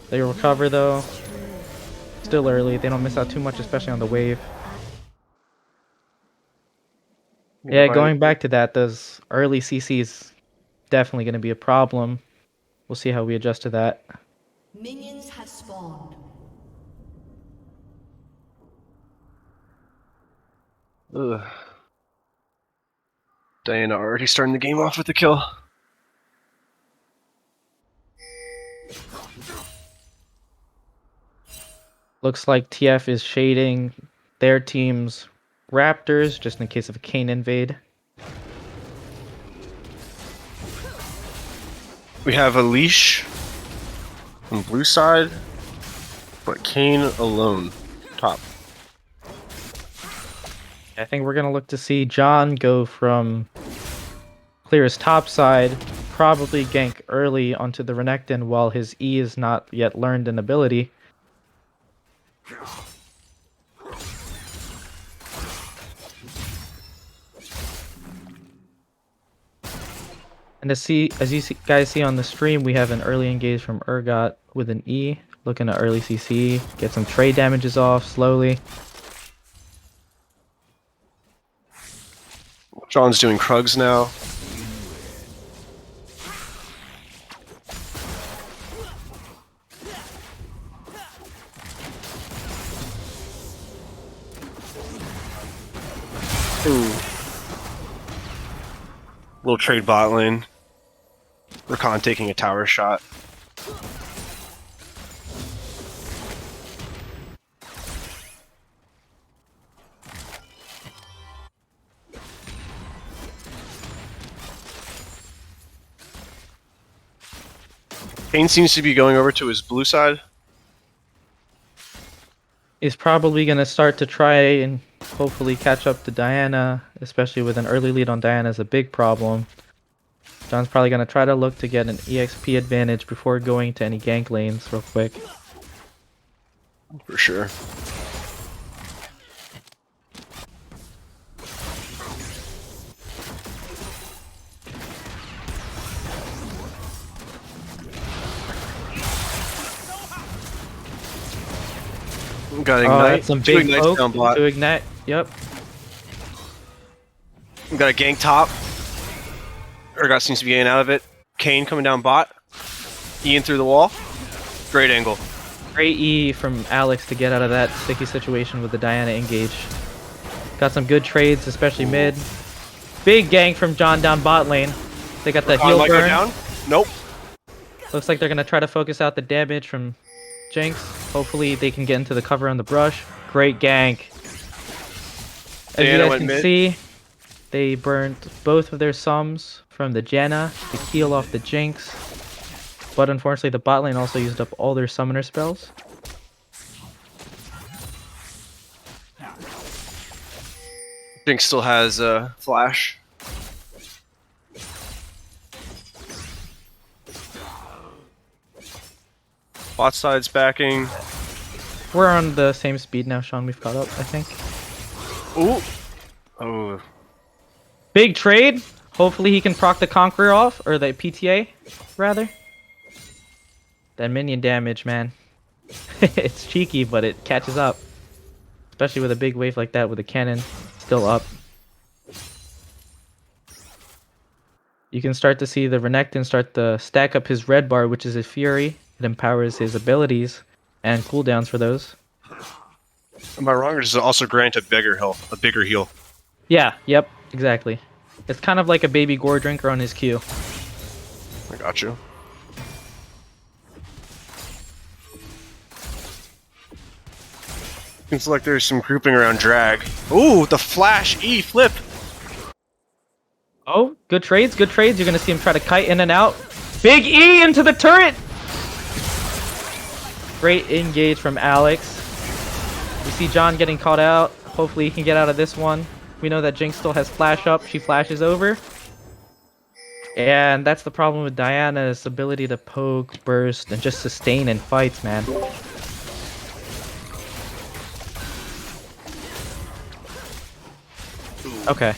They recover though. Still early. They don't miss out too much, especially on the wave. Yeah, going back to that, those early CCs definitely going to be a problem. We'll see how we adjust to that. Minions have spawned. Ugh. Diana already starting the game off with the kill. Looks like TF is shading their team's Raptors just in case of a Kayn invade. We have a leash on blue side, but Kane alone top. I think we're going to look to see John go from clear his top side, probably gank early onto the Renekton while his E is not yet learned an ability. And as guys see on the stream, we have an early engage from Urgot with an E, looking at early CC, get some trade damages off slowly. John's doing Krugs now. Ooh. Little trade bot lane. Rakan taking a tower shot. Kane seems to be going over to his blue side. He's probably going to start to try and hopefully catch up to Diana, especially with an early lead on Diana is a big problem. John's probably going to try to look to get an EXP advantage before going to any gank lanes real quick. For sure. Got ignite. That's some Two big ignites poke down bot. to ignite. Yep. Got a gank top. Urgot seems to be getting out of it. Kane coming down bot. Ian through the wall. Great angle. Great E from Alex to get out of that sticky situation with the Diana engage. Got some good trades, especially mid. Big gank from John down bot lane. They got the heal Might go burn. down. Nope. Looks like they're going to try to focus out the damage from Jinx. Hopefully they can get into the cover on the brush. Great gank. As Diana you guys went can mid. see, they burned both of their sums from the Janna to heal off the Jinx. But unfortunately the bot lane also used up all their summoner spells. Jinx still has a flash. Bot side's backing. We're on the same speed now, Sean. We've caught up, I think. Ooh. Oh. Big trade. Hopefully he can proc the Conqueror off, or the PTA, rather. That minion damage, man. It's cheeky, but it catches up. Especially with a big wave like that with the cannon still up. You can start to see the Renekton start to stack up his red bar, which is a Fury. It empowers his abilities and cooldowns for those. Am I wrong, or does it also grant a bigger heal? Yeah, yep, exactly. It's kind of like a baby gore drinker on his Q. I got you. Seems like there's some grouping around drag. Ooh, the flash E flip. Oh, good trades, good trades. You're going to see him try to kite in and out. Big E into the turret! Great engage from Alex. We see John getting caught out. Hopefully he can get out of this one. We know that Jinx still has flash up. She flashes over. And that's the problem with Diana's ability to poke, burst, and just sustain in fights, man. Okay.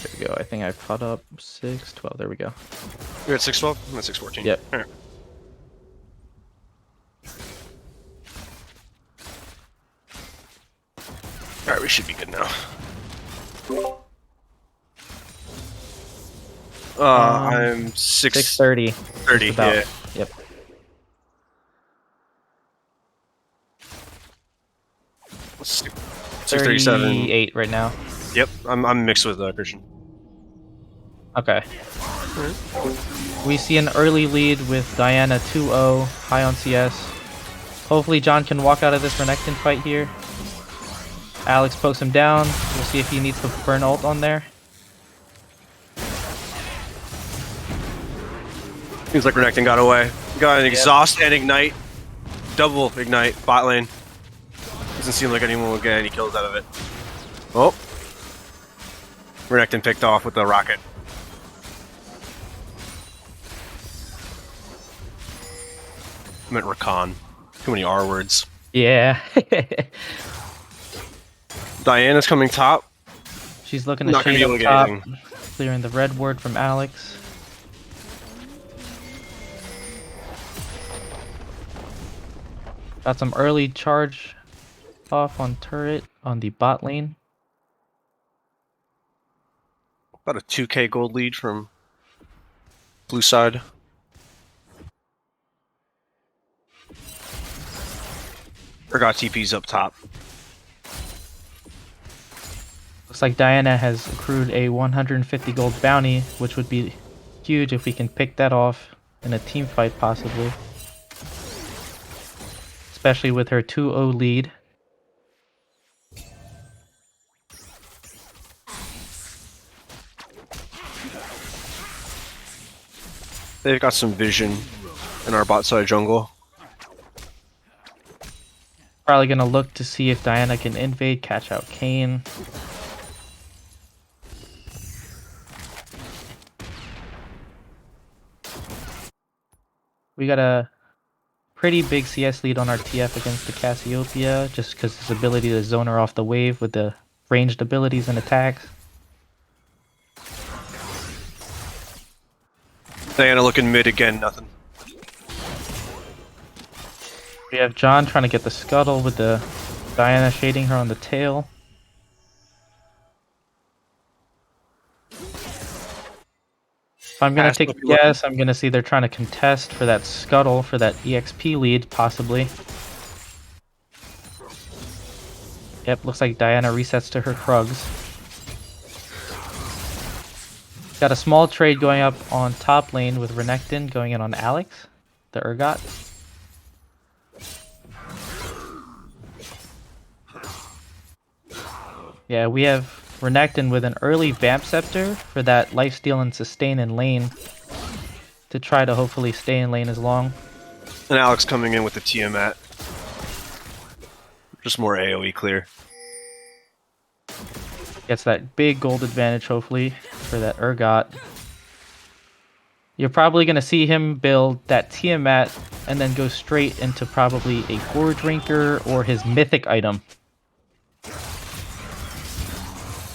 There we go. I think I caught up 6-12. There we go. You're at 612? I'm at 614. Yep. Alright. Alright, we should be good now. I'm 6:30. 30, About. yeah. Yep. Let's see. 637. 38 right now. Yep, I'm mixed with Christian. Okay. We see an early lead with Diana 2-0, high on CS. Hopefully John can walk out of this Renekton fight here. Alex pokes him down. We'll see if he needs to burn ult on there. Seems like Renekton got away. Got an exhaust and ignite. Double ignite, bot lane. Doesn't seem like anyone will get any kills out of it. Oh. Renekton picked off with the rocket. I meant Rakan. Too many R words. Yeah. Diana's coming top. She's looking to Not gonna shade be able up to top, get anything. clearing the red ward from Alex. Got some early charge off on turret on the bot lane. About a 2k gold lead from blue side. Forgot TP's up top. Looks like Diana has accrued a 150 gold bounty, which would be huge if we can pick that off in a team fight possibly. Especially with her 2-0 lead. They've got some vision in our bot side jungle. Probably gonna look to see if Diana can invade, catch out Kayn. We got a pretty big CS lead on our TF against the Cassiopeia, just because his ability to zone her off the wave with the ranged abilities and attacks. Diana looking mid again, nothing. We have John trying to get the scuttle with the Diana shading her on the tail. If I'm gonna Pass take a would be looking- guess, I'm gonna see they're trying to contest for that scuttle for that EXP lead, possibly. Yep, looks like Diana resets to her Krugs. Got a small trade going up on top lane with Renekton going in on Alex, the Urgot. Yeah, we have Renekton with an early Vamp Scepter for that lifesteal and sustain in lane to try to hopefully stay in lane as long. And Alex coming in with the Tiamat. Just more AoE clear. Gets that big gold advantage hopefully for that Urgot. You're probably going to see him build that Tiamat and then go straight into probably a Gore Drinker or his mythic item.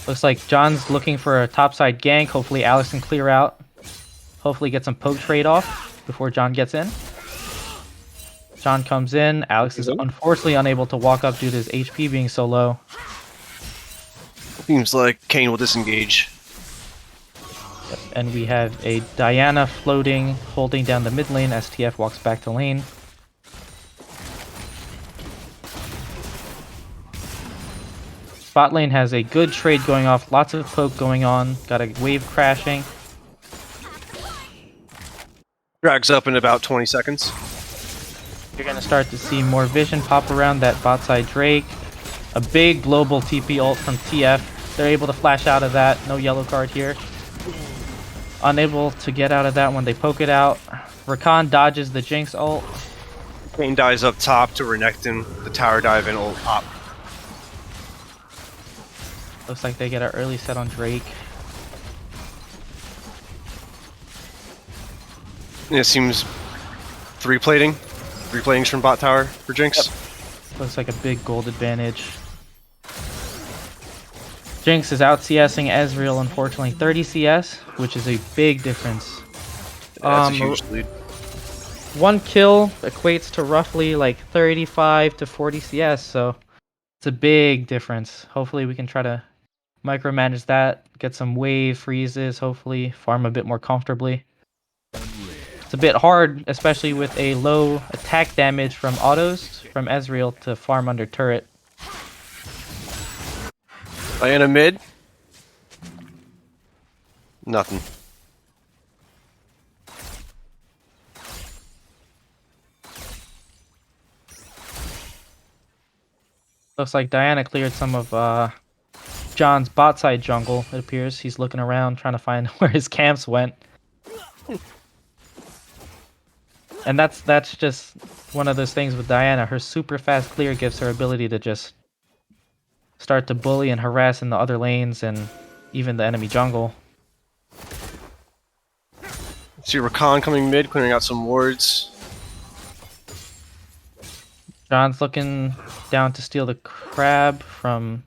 Looks like John's looking for a topside gank. Hopefully Alex can clear out. Hopefully get some poke trade off before John gets in. John comes in. Alex is unfortunately unable to walk up due to his HP being so low. Seems like Kayn will disengage. And we have a Diana floating, holding down the mid lane as TF walks back to lane. Bot lane has a good trade going off, lots of poke going on, got a wave crashing. Drags up in about 20 seconds. You're going to start to see more vision pop around that bot side Drake. A big global TP ult from TF. They're able to flash out of that, no yellow card here. Unable to get out of that when they poke it out. Rakan dodges the Jinx ult. Kayn dies up top to Renekton, the tower dive in ult pop. Looks like they get an early set on Drake. And it seems three platings from bot tower for Jinx. Looks like a big gold advantage. Jinx is out CSing Ezreal, unfortunately 30 CS, which is a big difference. That's a huge lead. One kill equates to roughly like 35 to 40 CS, so it's a big difference. Hopefully we can try to micromanage that, get some wave freezes, hopefully farm a bit more comfortably. It's a bit hard, especially with a low attack damage from autos from Ezreal to farm under turret. Diana mid. Nothing. Looks like Diana cleared some of John's bot side jungle, it appears. He's looking around trying to find where his camps went. And that's just one of those things with Diana. Her super fast clear gives her ability to just start to bully and harass in the other lanes and even the enemy jungle. See Rakan coming mid, clearing out some wards. John's looking down to steal the crab from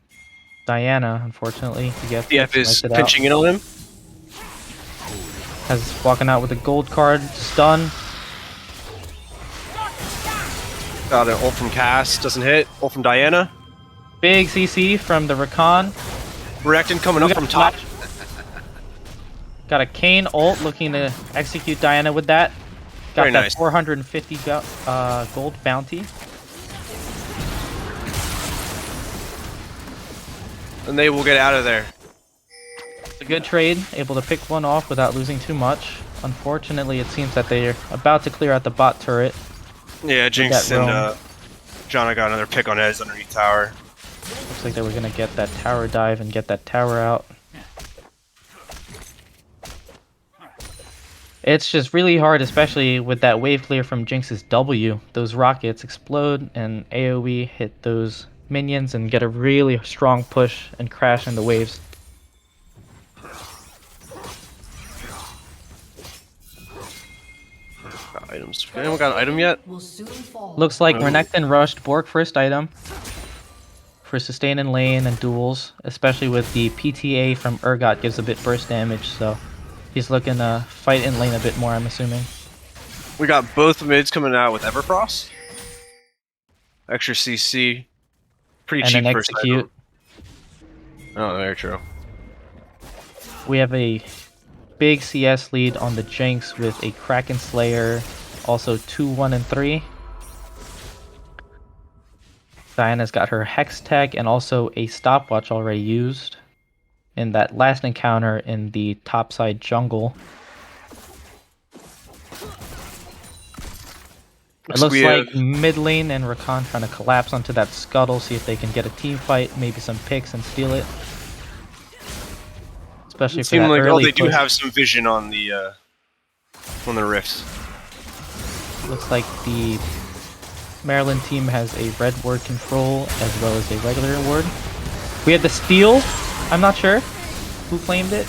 Diana, unfortunately. He gets DF is sniped it out. pinching in on him. Has walking out with a gold card, stun. Got an ult from Cass, doesn't hit. Ult from Diana. Big CC from the Rakan. Reactin coming up We got from top. Got a Kane ult looking to execute Diana with that. Got Very that nice. 450 gold bounty. And they will get out of there. It's a good trade, able to pick one off without losing too much. Unfortunately, it seems that they're about to clear out the bot turret. Yeah, Jinx that and roam. Jana got another pick on Ez underneath tower. Looks like they were gonna get that tower dive and get that tower out. It's just really hard, especially with that wave clear from Jinx's W. Those rockets explode and AoE hit those minions and get a really strong push and crash in the waves. Got items. Anyone got an item yet? Will soon fall. Looks like Renekton rushed Borg first item for sustain in lane and duels, especially with the PTA from Urgot gives a bit burst damage, so he's looking to fight in lane a bit more, I'm assuming. We got both mids coming out with Everfrost. Extra CC. Pretty And cheap an first execute. item. Oh, very true. We have a big CS lead on the Jinx with a Kraken Slayer, also 2, 1, and 3. Diana's got her Hex Tech and also a stopwatch already used in that last encounter in the topside jungle. It looks we like have- mid lane and Rakan trying to collapse onto that scuttle, see if they can get a team fight, maybe some picks and steal it. Especially It for seemed that like early they do push. have some vision on the rifts. Looks like the Maryland team has a red ward control as well as a regular ward. We had the steal. I'm not sure who claimed it.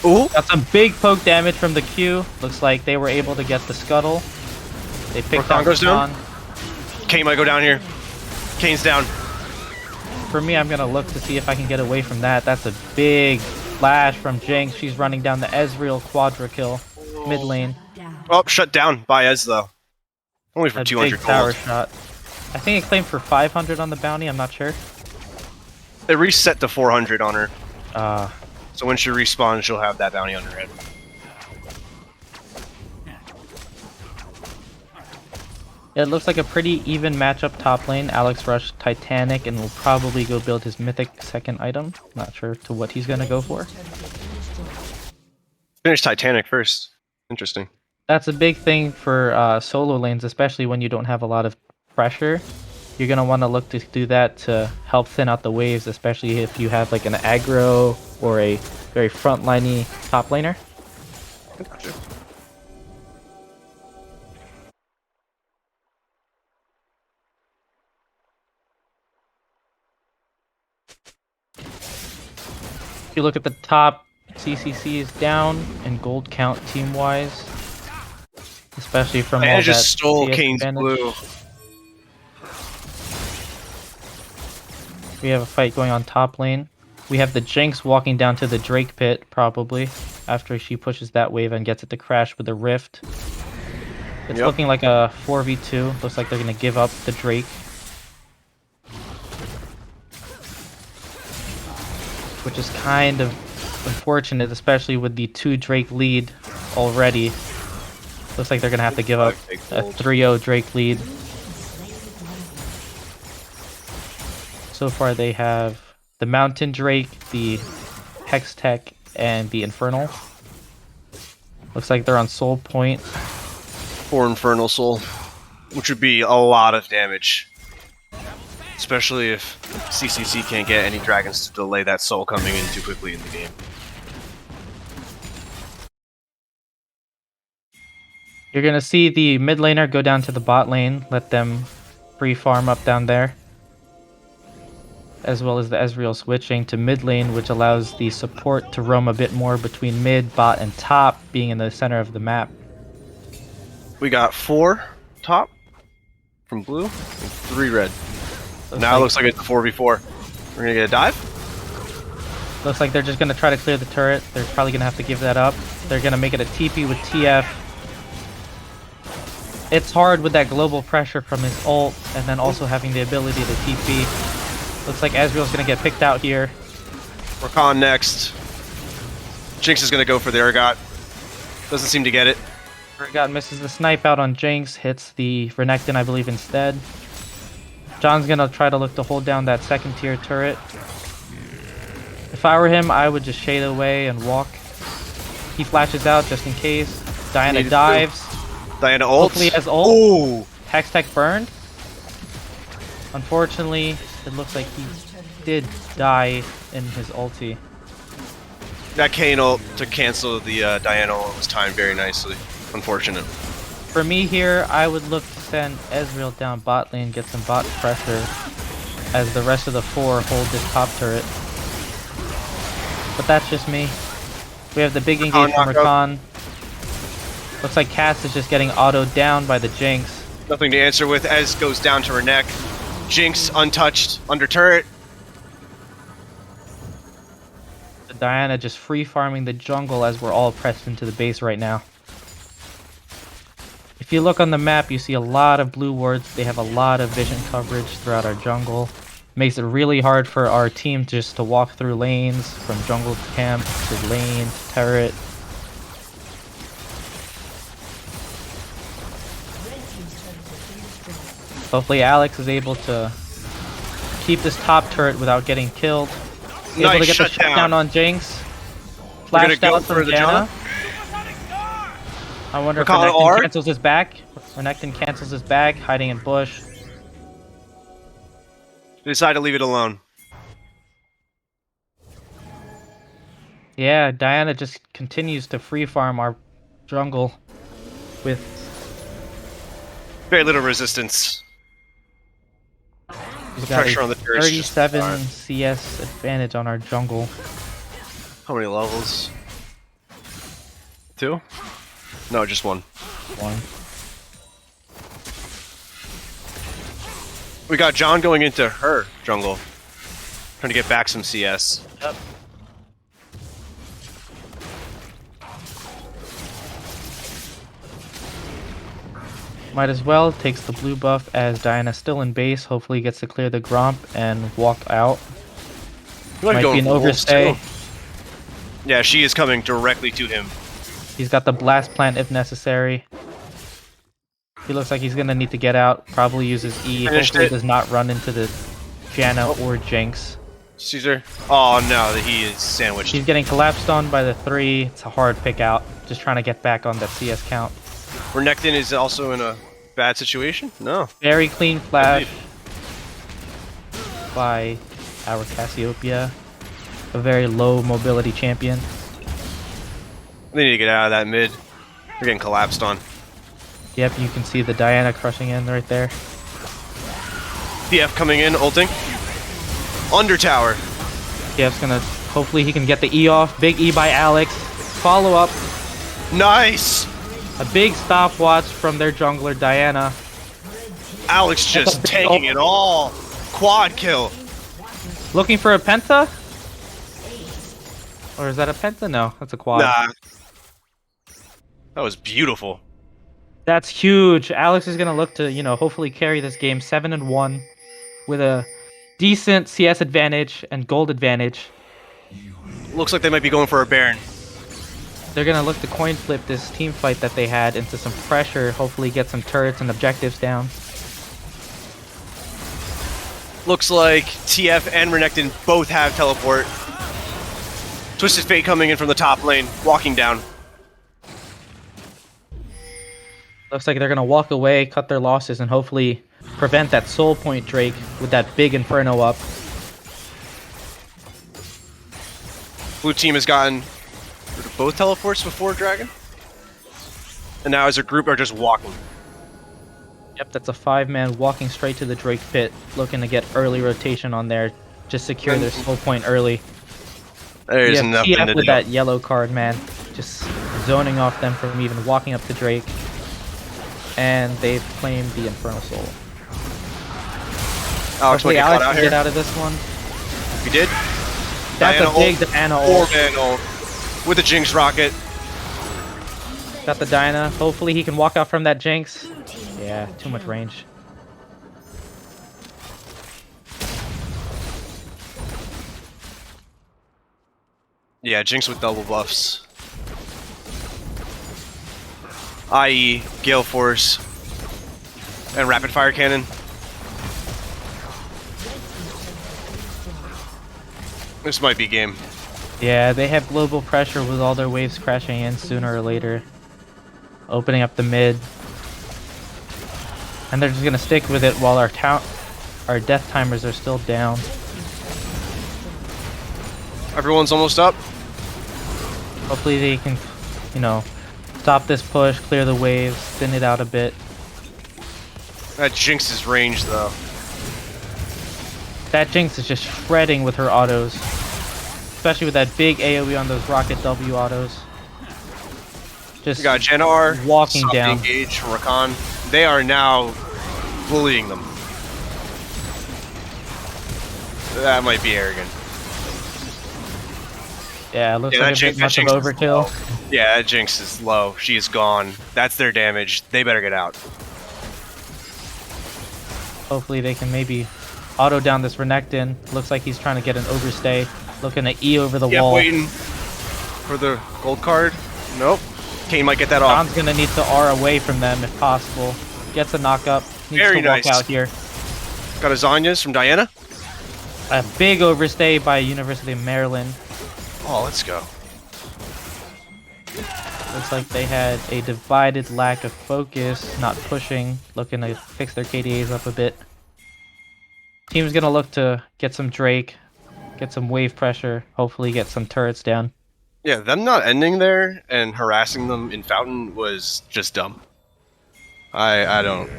Ooh! Got some big poke damage from the Q. Looks like they were able to get the scuttle. They picked Rakan up goes down. Rakan. Kane might go down here. Kane's down. For me, I'm gonna look to see if I can get away from that. That's a big flash from Jinx. She's running down the Ezreal quadra kill mid lane. Down. Oh, shut down by Ez though. Only for A 200 big tower gold. shot. I think it claimed for 500 on the bounty. I'm not sure. It reset to 400 on her. Uh, So when she respawns, she'll have that bounty on her head. It looks like a pretty even matchup top lane. Alex rushed Titanic and will probably go build his mythic second item. Not sure to what he's gonna go for. Finish Titanic first. Interesting. That's a big thing for solo lanes, especially when you don't have a lot of pressure. You're gonna want to look to do that to help thin out the waves, especially if you have like an aggro or a very frontliney top laner. Gotcha. If you look at the top, CCC is down and gold count team-wise, especially from all I that just stole CS Kane's advantage. blue. We have a fight going on top lane. We have the Jinx walking down to the Drake pit, probably, after she pushes that wave and gets it to crash with a rift. It's Yep. looking like a 4v2. Looks like they're going to give up the Drake. Which is kind of unfortunate, especially with the 2 Drake lead already. Looks like they're going to have to give up a 3-0 Drake lead. So far they have the Mountain Drake, the Hex Tech, and the Infernal. Looks like they're on Soul Point. 4 Infernal Soul. Which would be a lot of damage. Especially if CCC can't get any dragons to delay that soul coming in too quickly in the game. You're gonna see the mid laner go down to the bot lane, let them free farm up down there. As well as the Ezreal switching to mid lane, which allows the support to roam a bit more between mid, bot, and top, being in the center of the map. We got 4 top from blue and 3 red. Now it looks like it's a 4v4. We're gonna get a dive? Looks like they're just gonna try to clear the turret. They're probably gonna have to give that up. They're gonna make it a TP with TF. It's hard with that global pressure from his ult, and then also having the ability to TP. Looks like Ezreal's gonna get picked out here. Rakan next. Jinx is gonna go for the Urgot. Doesn't seem to get it. Urgot misses the snipe out on Jinx, hits the Renekton, I believe, instead. John's gonna try to look to hold down that second tier turret. If I were him, I would just shade away and walk. He flashes out just in case. Diana dives. Diana ults. Hopefully has ult. Ooh. Hextech burned. Unfortunately, it looks like he did die in his ulti. That Kayn ult to cancel the Diana ult was timed very nicely. Unfortunate. For me here, I would look to send Ezreal down bot lane, get some bot pressure, as the rest of the 4 hold this top turret. But that's just me. We have the big engage from Rakan. Looks like Cass is just getting autoed down by the Jinx. Nothing to answer with. Ez goes down to her neck. Jinx untouched under turret. The Diana just free farming the jungle as we're all pressed into the base right now. If you look on the map, you see a lot of blue wards. They have a lot of vision coverage throughout our jungle. Makes it really hard for our team just to walk through lanes, from jungle camp to lane to turret. Hopefully Alex is able to keep this top turret without getting killed. Able to get the shutdown on Jinx. Flashed out from Diana. I wonder if Renekton cancels his back. Renekton cancels his back, hiding in bush. They decide to leave it alone. Yeah, Diana just continues to free farm our jungle with very little resistance. Pressure on the turret. 37 CS advantage on our jungle. How many levels? 2? No, just 1. 1. We got John going into her jungle, trying to get back some CS. Yep. Might as well, takes the blue buff as Diana's still in base. Hopefully gets to clear the Gromp and walk out. Might be an overstay. Yeah, she is coming directly to him. He's got the blast plant if necessary. He looks like he's gonna need to get out. Probably uses E. Hopefully does not run into the Janna or Jinx. Caesar. Oh no, he is sandwiched. He's getting collapsed on by the 3. It's a hard pick out. Just trying to get back on that CS count. Renekton is also in a bad situation? No. Very clean flash by our Cassiopeia. A very low mobility champion. They need to get out of that mid. They're getting collapsed on. Yep, you can see the Diana crushing in right there. DF coming in, ulting. Under tower. DF's gonna, hopefully he can get the E off. Big E by Alex. Follow up. Nice! A big stopwatch from their jungler, Diana. Alex just tanking it all. Quad kill. Looking for a penta? Or is that a penta? No, that's a quad. Nah. That was beautiful. That's huge. Alex is gonna look to, hopefully carry this game 7-1 with a decent CS advantage and gold advantage. Looks like they might be going for a Baron. They're gonna look to coin flip this team fight that they had into some pressure, hopefully get some turrets and objectives down. Looks like TF and Renekton both have teleport. Twisted Fate coming in from the top lane, walking down. Looks like they're gonna walk away, cut their losses, and hopefully prevent that soul point Drake with that big Inferno up. Blue team has gotten both teleports before Dragon. And now as a group are just walking. Yep, that's a 5-man walking straight to the Drake pit, looking to get early rotation on there, just secure their soul point early. There's nothing TF to with do. that yellow card, man. Just zoning off them from even walking up to Drake. And they've claimed the Infernal Soul. Alex might Hopefully get Alex caught out can here. get out of this one. He did. That's Diana a big ult. Diana Or ult. man ult. With the Jinx rocket. Got the Diana. Hopefully he can walk out from that Jinx. Yeah, too much range. Yeah, Jinx with double buffs. I.e. Gale Force. And Rapid Fire Cannon. This might be game. Yeah, they have global pressure with all their waves crashing in sooner or later. Opening up the mid. And they're just gonna stick with it while our death timers are still down. Everyone's almost up. Hopefully they can, you know, stop this push, clear the waves, thin it out a bit. That Jinx's range, though. That Jinx is just shredding with her autos. Especially with that big AoE on those Rocket W autos. Just We got Jen R. walking soft down. engage from Rakan. They are now bullying them. That might be arrogant. Yeah, it looks Yeah, like that a bit much of Jinx is overkill. Yeah, that Jinx is low. She is gone. That's their damage. They better get out. Hopefully they can maybe auto down this Renekton. Looks like he's trying to get an overstay. Looking to E over the Yep, wall. waiting for the gold card. Nope. Kane might get that off. John's gonna need to R away from them if possible. Gets a knock-up. Needs Very to walk nice. out here. Got a Zanya's from Diana. A big overstay by University of Maryland. Oh, let's go. Looks like they had a divided lack of focus, not pushing, looking to fix their KDAs up a bit. Team's gonna look to get some Drake, get some wave pressure, hopefully get some turrets down. Yeah, them not ending there and harassing them in Fountain was just dumb. I don't.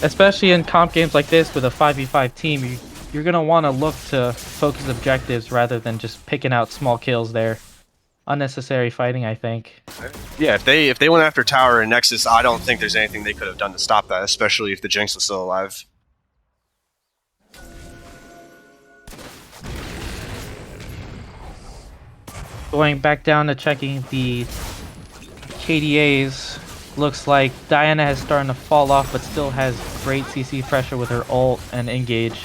Especially in comp games like this with a 5v5 team, you're gonna want to look to focus objectives rather than just picking out small kills there. Unnecessary fighting, I think. Yeah, if they went after Tower and Nexus, I don't think there's anything they could have done to stop that, especially if the Jinx was still alive. Going back down to checking the KDAs, looks like Diana has started to fall off but still has great CC pressure with her ult and engage.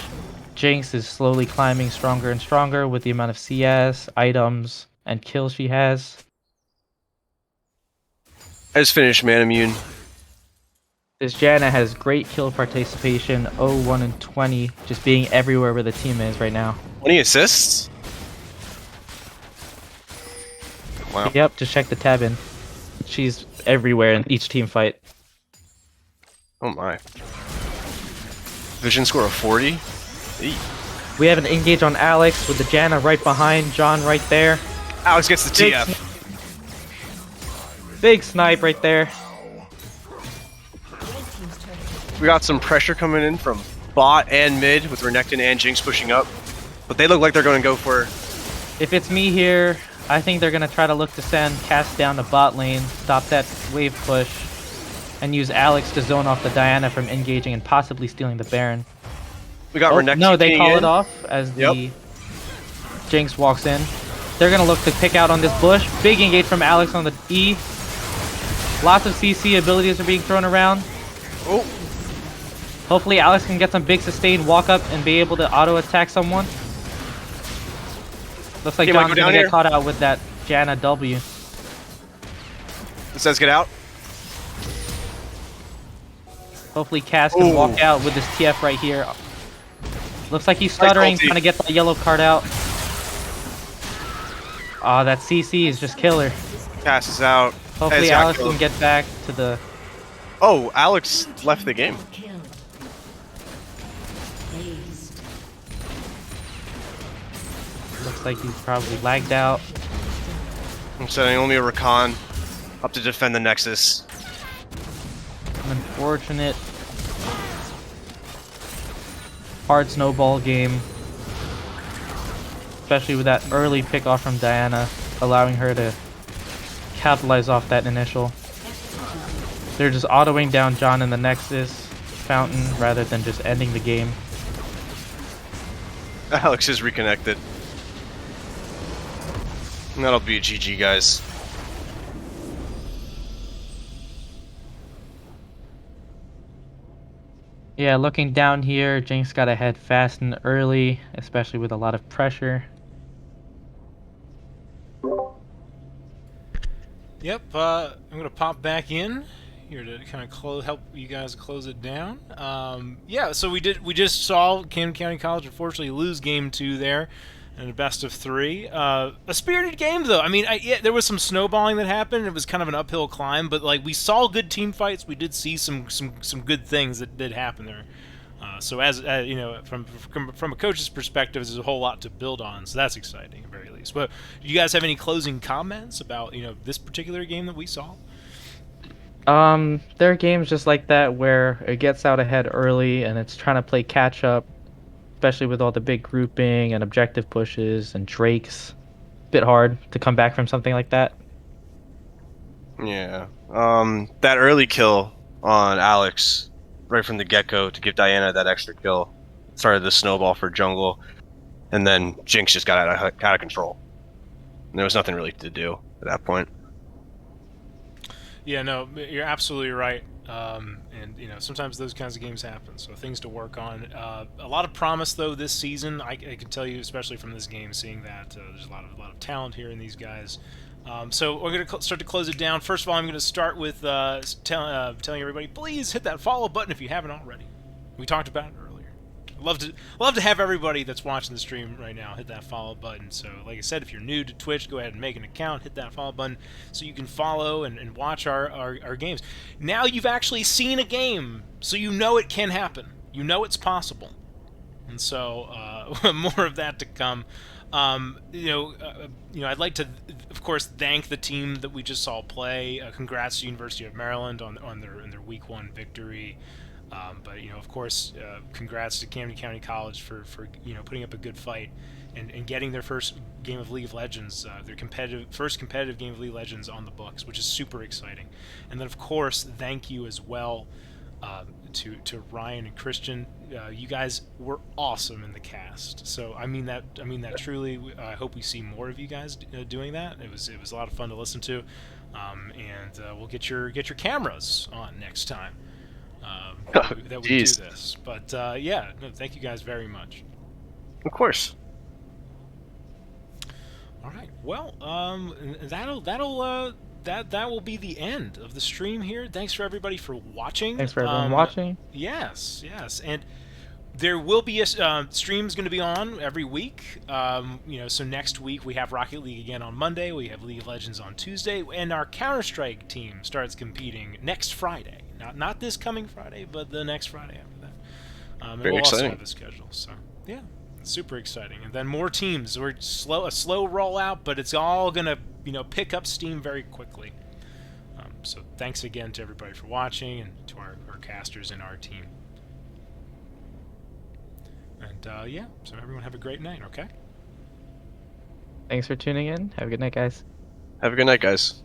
Jinx is slowly climbing stronger and stronger with the amount of CS, items, and kills she has. I just finished Man Immune. This Janna has great kill participation, 0, 1, and 20, just being everywhere where the team is right now. 20 assists? Wow. Yep, just check the tab in. She's everywhere in each team fight. Oh my. Vision score of 40? Eek. We have an engage on Alex with the Janna right behind, John right there. Alex gets the Big TF. Big snipe right there. We got some pressure coming in from bot and mid with Renekton and Jinx pushing up. But they look like they're going to go for... If it's me here, I think they're going to try to look to send Cass down to bot lane, stop that wave push, and use Alex to zone off the Diana from engaging and possibly stealing the Baron. We got Renekton. No, they call in. it off as the Jinx walks in. They're going to look to pick out on this bush. Big engage from Alex on the E. Lots of CC abilities are being thrown around. Oh, Hopefully Alex can get some big sustain, walk up, and be able to auto-attack someone. Looks like He might John's go down gonna here. get caught out with that Janna W. it says get out. Hopefully Cass can Ooh. walk out with this TF right here. Looks like he's stuttering, ulti. trying to get that yellow card out. Ah, that CC is just killer. Cass is out. Hopefully Hey, got Alex killed. can get back to the... Oh, Alex left the game. Kill. Aced. Looks like he's probably lagged out. I'm setting only a Rakan up to defend the Nexus. Unfortunate. Hard snowball game. Especially with that early pick off from Diana, allowing her to capitalize off that initial. They're just autoing down John in the Nexus, fountain rather than just ending the game. Alex is reconnected. And that'll be a GG, guys. Yeah, looking down here, Jinx got ahead fast and early, especially with a lot of pressure. Yep, I'm gonna pop back in here to kind of help you guys close it down. Yeah, so we just saw Camden County College unfortunately lose game 2 there, in a best of 3. A spirited game though. I mean, yeah, there was some snowballing that happened. It was kind of an uphill climb, but like we saw good team fights. We did see some good things that did happen there. So as you know, from a coach's perspective, there's a whole lot to build on. So that's exciting, at the very least. But do you guys have any closing comments about this particular game that we saw? There are games just like that where it gets out ahead early and it's trying to play catch up, especially with all the big grouping and objective pushes and Drakes. Bit hard to come back from something like that. Yeah. That early kill on Alex, right from the get-go, to give Diana that extra kill, started the snowball for jungle, and then Jinx just got out of control. And there was nothing really to do at that point. Yeah, no, you're absolutely right. And sometimes those kinds of games happen, so things to work on. A lot of promise though this season. I can tell you, especially from this game, seeing that there's a lot of talent here in these guys. So we're going to start to close it down. First of all, I'm going to start with telling everybody, please hit that follow button if you haven't already. We talked about it earlier. Love to have everybody that's watching the stream right now hit that follow button. So, like I said, if you're new to Twitch, go ahead and make an account, hit that follow button, so you can follow and watch our games. Now you've actually seen a game, so you know it can happen. You know it's possible. And so, more of that to come. I'd like to, of course, thank the team that we just saw play. Congrats to University of Maryland on their Week 1 victory. But of course, congrats to Camden County College for putting up a good fight and getting their first game of League of Legends, their first competitive game of League of Legends on the books, which is super exciting. And then of course, thank you as well to Ryan and Christian. You guys were awesome in the cast. So I mean that truly. I hope we see more of you guys doing that. It was a lot of fun to listen to, and we'll get your cameras on next time. That we do this, but yeah, no, thank you guys very much. Of course. All right, well, that will be the end of the stream here. Thanks for everybody for watching. Thanks for everyone watching. Yes, and there will be a streams going to be on every week. So next week we have Rocket League again on Monday. We have League of Legends on Tuesday, and our Counter-Strike team starts competing next Friday. Not this coming Friday, but the next Friday after that. And Very we'll exciting. also have a schedule. So yeah, it's super exciting. And then more teams. We're a slow rollout, but it's all gonna pick up steam very quickly. So thanks again to everybody for watching and to our casters and our team. And yeah, so everyone have a great night. Okay. Thanks for tuning in. Have a good night, guys. Have a good night, guys.